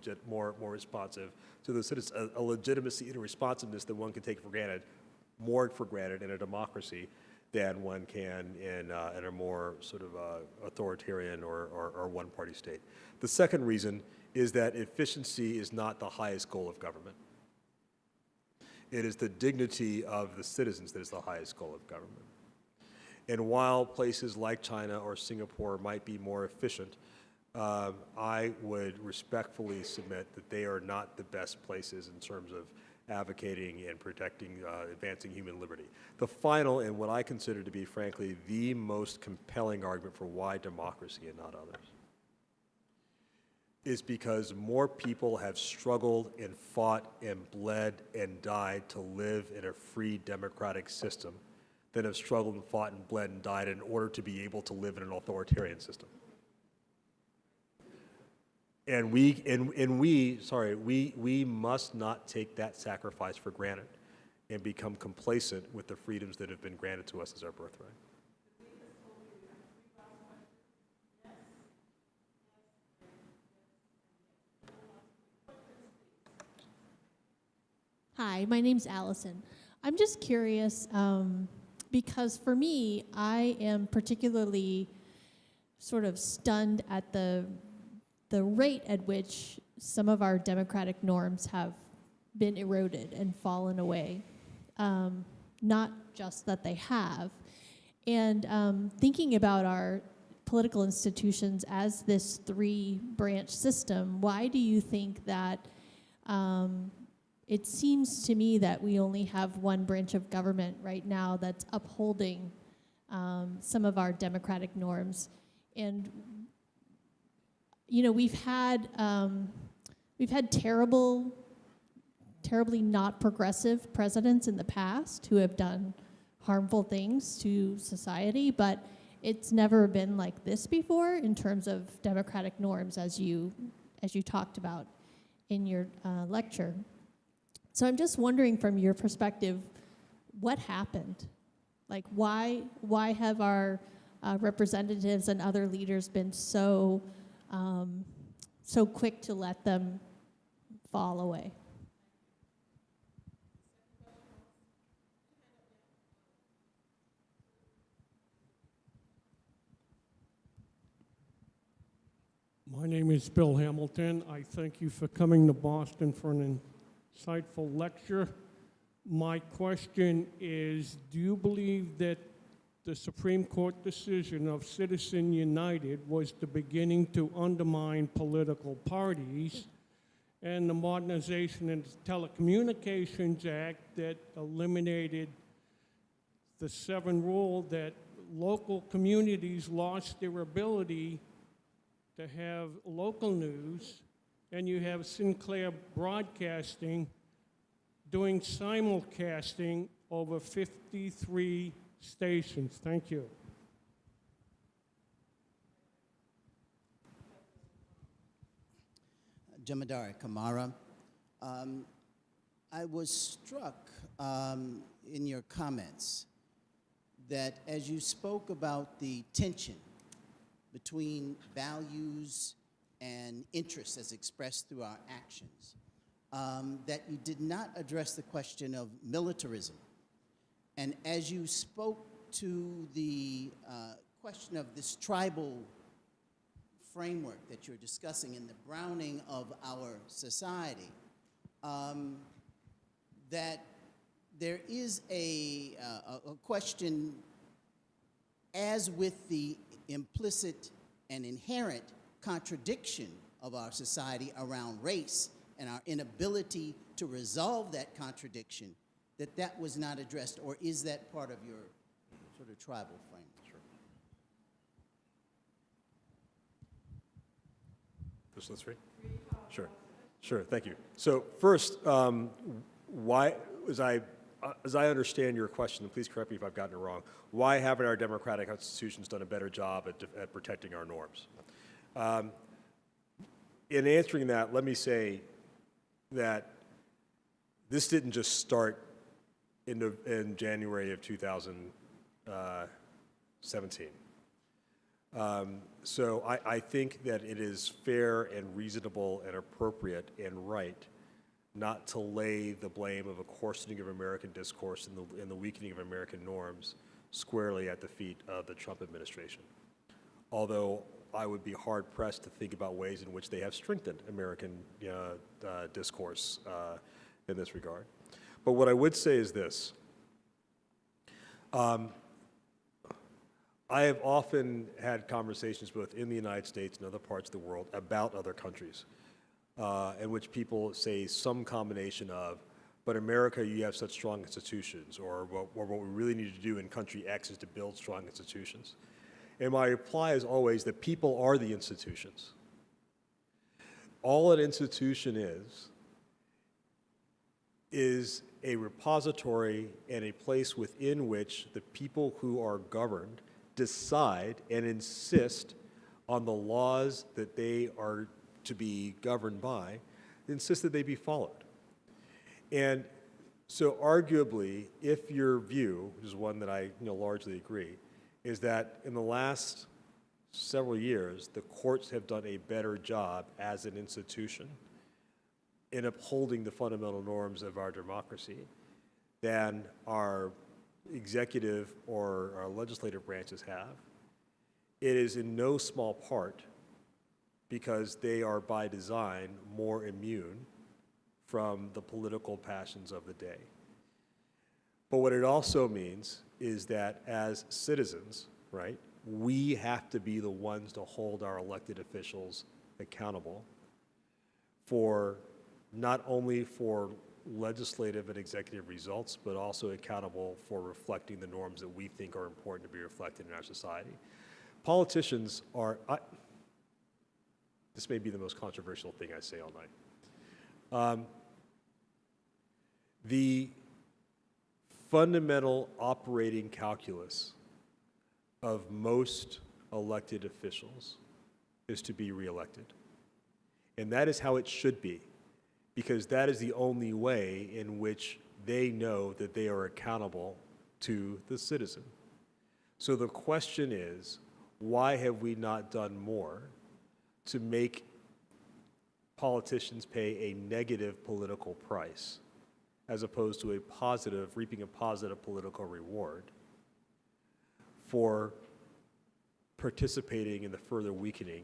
responsive to the citizens. A legitimacy and a responsiveness that one can take for granted, more for granted in a democracy than one can in a more sort of authoritarian or one-party state. The second reason is that efficiency is not the highest goal of government. It is the dignity of the citizens that is the highest goal of government. And while places like China or Singapore might be more efficient, I would respectfully submit that they are not the best places in terms of advocating and protecting, advancing human liberty. The final, and what I consider to be, frankly, the most compelling argument for why democracy and not others, is because more people have struggled and fought and bled and died to live in a free democratic system than have struggled and fought and bled and died in order to be able to live in an authoritarian system. And we must not take that sacrifice for granted and become complacent with the freedoms that have been granted to us as our birthright. Hi, my name's Allison. I'm just curious, because for me, I am particularly sort of stunned at the rate at which some of our democratic norms have been eroded and fallen away. Not just that they have. And thinking about our political institutions as this three-branch system, why do you think that it seems to me that we only have one branch of government right now that's upholding some of our democratic norms? And we've had terribly not progressive presidents in the past who have done harmful things to society, but it's never been like this before in terms of democratic norms, as you talked about in your lecture. So I'm just wondering, from your perspective, what happened? Like, why have our representatives and other leaders been so quick to let them fall away? My name is Bill Hamilton. I thank you for coming to Boston for an insightful lecture. My question is, do you believe that the Supreme Court decision of Citizen United was the beginning to undermine political parties, and the Modernization and Telecommunications Act that eliminated the 7 rule that local communities lost their ability to have local news, and you have Sinclair Broadcasting doing simulcasting over 53 stations? Thank you. Jamadari Kamara. I was struck in your comments that as you spoke about the tension between values and interests as expressed through our actions, that you did not address the question of militarism. And as you spoke to the question of this tribal framework that you're discussing in the browning of our society, that there is a question, as with the implicit and inherent contradiction of our society around race and our inability to resolve that contradiction, that was not addressed, or is that part of your sort of tribal framework? Just those three? Sure. Sure, thank you. So first, why, as I understand your question, and please correct me if I've gotten it wrong, why haven't our democratic institutions done a better job at protecting our norms? In answering that, let me say that this didn't just start in January of 2017. So I think that it is fair and reasonable and appropriate and right not to lay the blame of a coarsening of American discourse and the weakening of American norms squarely at the feet of the Trump administration. Although I would be hard-pressed to think about ways in which they have strengthened American discourse in this regard. But what I would say is this. I have often had conversations both in the United States and other parts of the world about other countries in which people say some combination of, but America, you have such strong institutions, or what we really need to do in country X is to build strong institutions. And my reply is always that people are the institutions. All an institution is a repository and a place within which the people who are governed decide and insist on the laws that they are to be governed by, insist that they be followed. And so arguably, if your view, which is one that I largely agree, is that in the last several years, the courts have done a better job as an institution in upholding the fundamental norms of our democracy than our executive or our legislative branches have, it is in no small part because they are by design more immune from the political passions of the day. But what it also means is that as citizens, right, we have to be the ones to hold our elected officials accountable for not only for legislative and executive results, but also accountable for reflecting the norms that we think are important to be reflected in our society. Politicians are, this may be the most controversial thing I say all night. The fundamental operating calculus of most elected officials is to be reelected. And that is how it should be, because that is the only way in which they know that they are accountable to the citizen. So the question is, why have we not done more to make politicians pay a negative political price as opposed to a positive, reaping a positive political reward for participating in the further weakening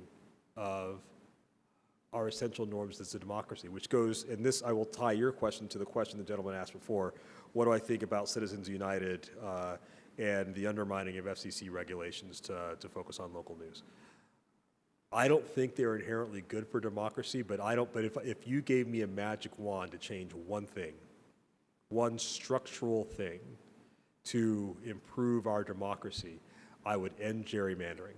of our essential norms as a democracy, which goes, and this, I will tie your question to the question the gentleman asked before, what do I think about Citizens United and the undermining of FCC regulations to focus on local news? I don't think they're inherently good for democracy, but if you gave me a magic wand to change one thing, one structural thing to improve our democracy, I would end gerrymandering.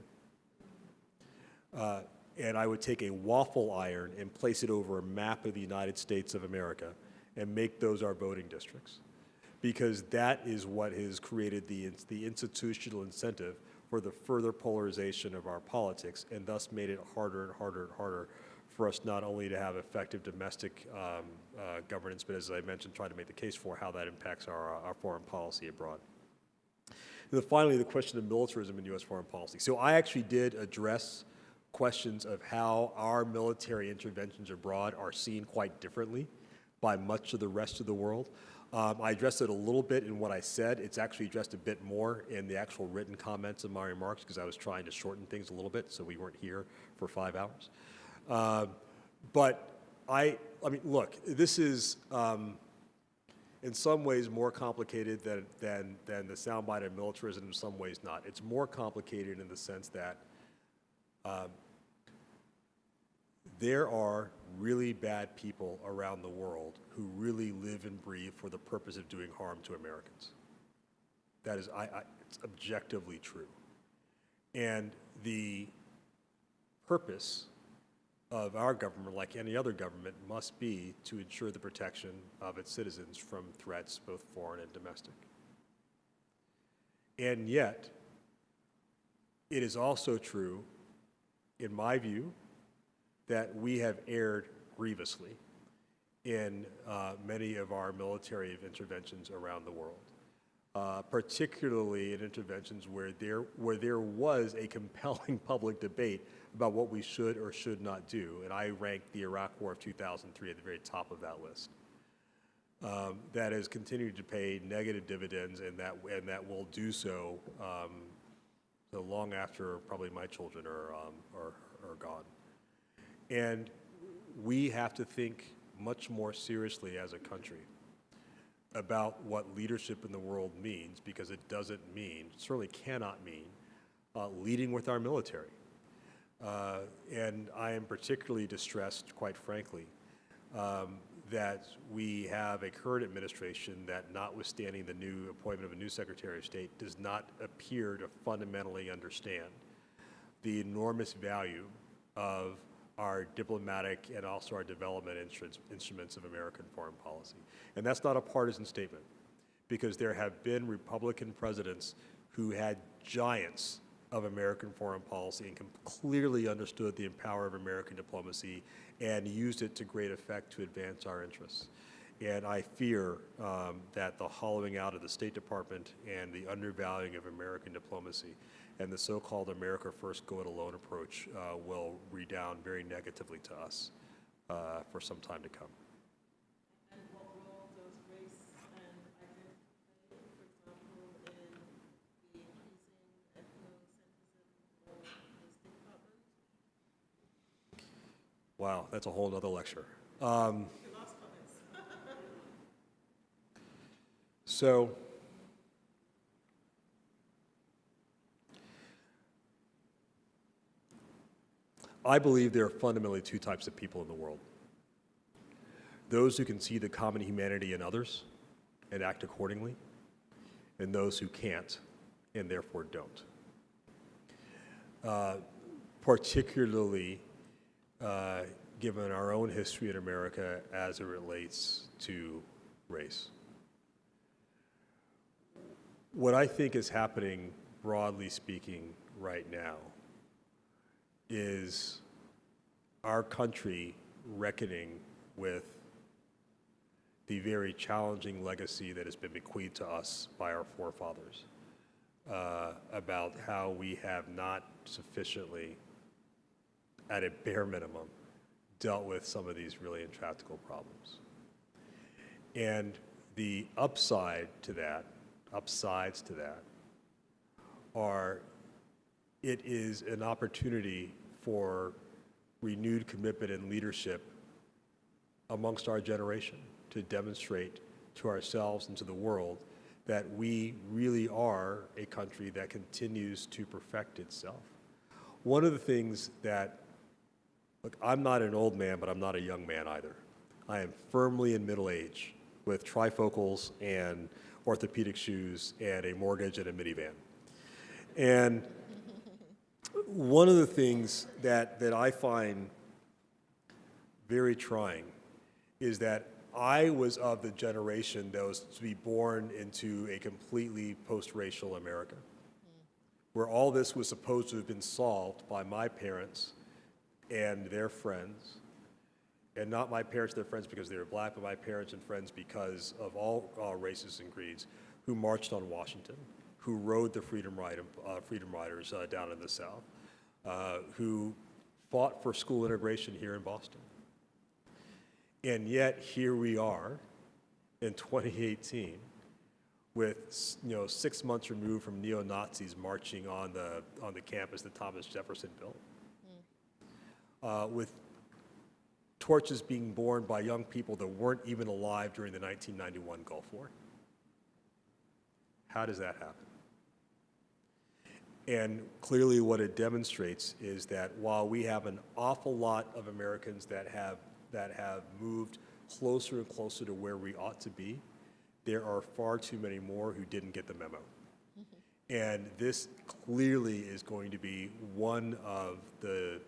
And I would take a waffle iron and place it over a map of the United States of America and make those our voting districts. Because that is what has created the institutional incentive for the further polarization of our politics, and thus made it harder and harder and harder for us not only to have effective domestic governance, but as I mentioned, try to make the case for how that impacts our foreign policy abroad. And then finally, the question of militarism in U.S. foreign policy. So I actually did address questions of how our military interventions abroad are seen quite differently by much of the rest of the world. I addressed it a little bit in what I said. It's actually addressed a bit more in the actual written comments of my remarks because I was trying to shorten things a little bit so we weren't here for 5 hours. But I mean, look, this is in some ways more complicated than the soundbite of militarism, in some ways not. It's more complicated in the sense that there are really bad people around the world who really live and breathe for the purpose of doing harm to Americans. That is, it's objectively true. And the purpose of our government, like any other government, must be to ensure the protection of its citizens from threats, both foreign and domestic. And yet, it is also true, in my view, that we have erred grievously in many of our military interventions around the world, particularly in interventions where there was a compelling public debate about what we should or should not do. And I rank the Iraq War of 2003 at the very top of that list. That has continued to pay negative dividends, and that will do so so long after probably my children are gone. And we have to think much more seriously as a country about what leadership in the world means, because it doesn't mean, certainly cannot mean, leading with our military. And I am particularly distressed, quite frankly, that we have a current administration that, notwithstanding the new appointment of a new Secretary of State, does not appear to fundamentally understand the enormous value of our diplomatic and also our development instruments of American foreign policy. And that's not a partisan statement, because there have been Republican presidents who had giants of American foreign policy and clearly understood the power of American diplomacy and used it to great effect to advance our interests. And I fear that the hollowing out of the State Department and the undervaluing of American diplomacy and the so-called America First, Go It Alone approach will redound very negatively to us for some time to come. And what role does race and identity play, for example, in the increasing ethnocentrism of the State Department? Wow, that's a whole other lecture. So, I believe there are fundamentally two types of people in the world. Those who can see the common humanity in others and act accordingly, and those who can't and therefore don't. Particularly given our own history in America as it relates to race. What I think is happening, broadly speaking, right now is our country reckoning with the very challenging legacy that has been bequeathed to us by our forefathers about how we have not sufficiently, at a bare minimum, dealt with some of these really intractable problems. And the upsides to that are, it is an opportunity for renewed commitment and leadership amongst our generation to demonstrate to ourselves and to the world that we really are a country that continues to perfect itself. One of the things that, look, I'm not an old man, but I'm not a young man either. I am firmly in middle age with trifocals and orthopedic shoes and a mortgage and a minivan. And one of the things that I find very trying is that I was of the generation that was to be born into a completely post-racial America, where all this was supposed to have been solved by my parents and their friends, and not my parents and their friends because they were black, but my parents and friends because of all races and creeds, who marched on Washington, who rode the Freedom Riders down in the South, who fought for school integration here in Boston. And yet here we are in 2018 with 6 months removed from neo-Nazis marching on the campus that Thomas Jefferson built, with torches being borne by young people that weren't even alive during the 1991 Gulf War. How does that happen? And clearly what it demonstrates is that while we have an awful lot of Americans that have moved closer and closer to where we ought to be, there are far too many more who didn't get the memo. And this clearly is going to be one of the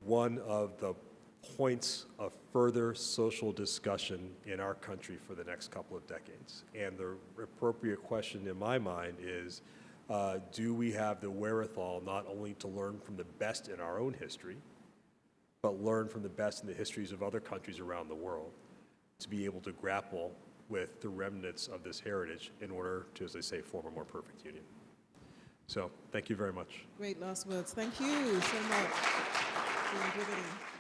one of the points of further social discussion in our country for the next couple of decades. And the appropriate question in my mind is, do we have the wherewithal not only to learn from the best in our own history, but learn from the best in the histories of other countries around the world to be able to grapple with the remnants of this heritage in order to, as I say, form a more perfect union. So thank you very much. Great last words. Thank you so much. Dean Brigety.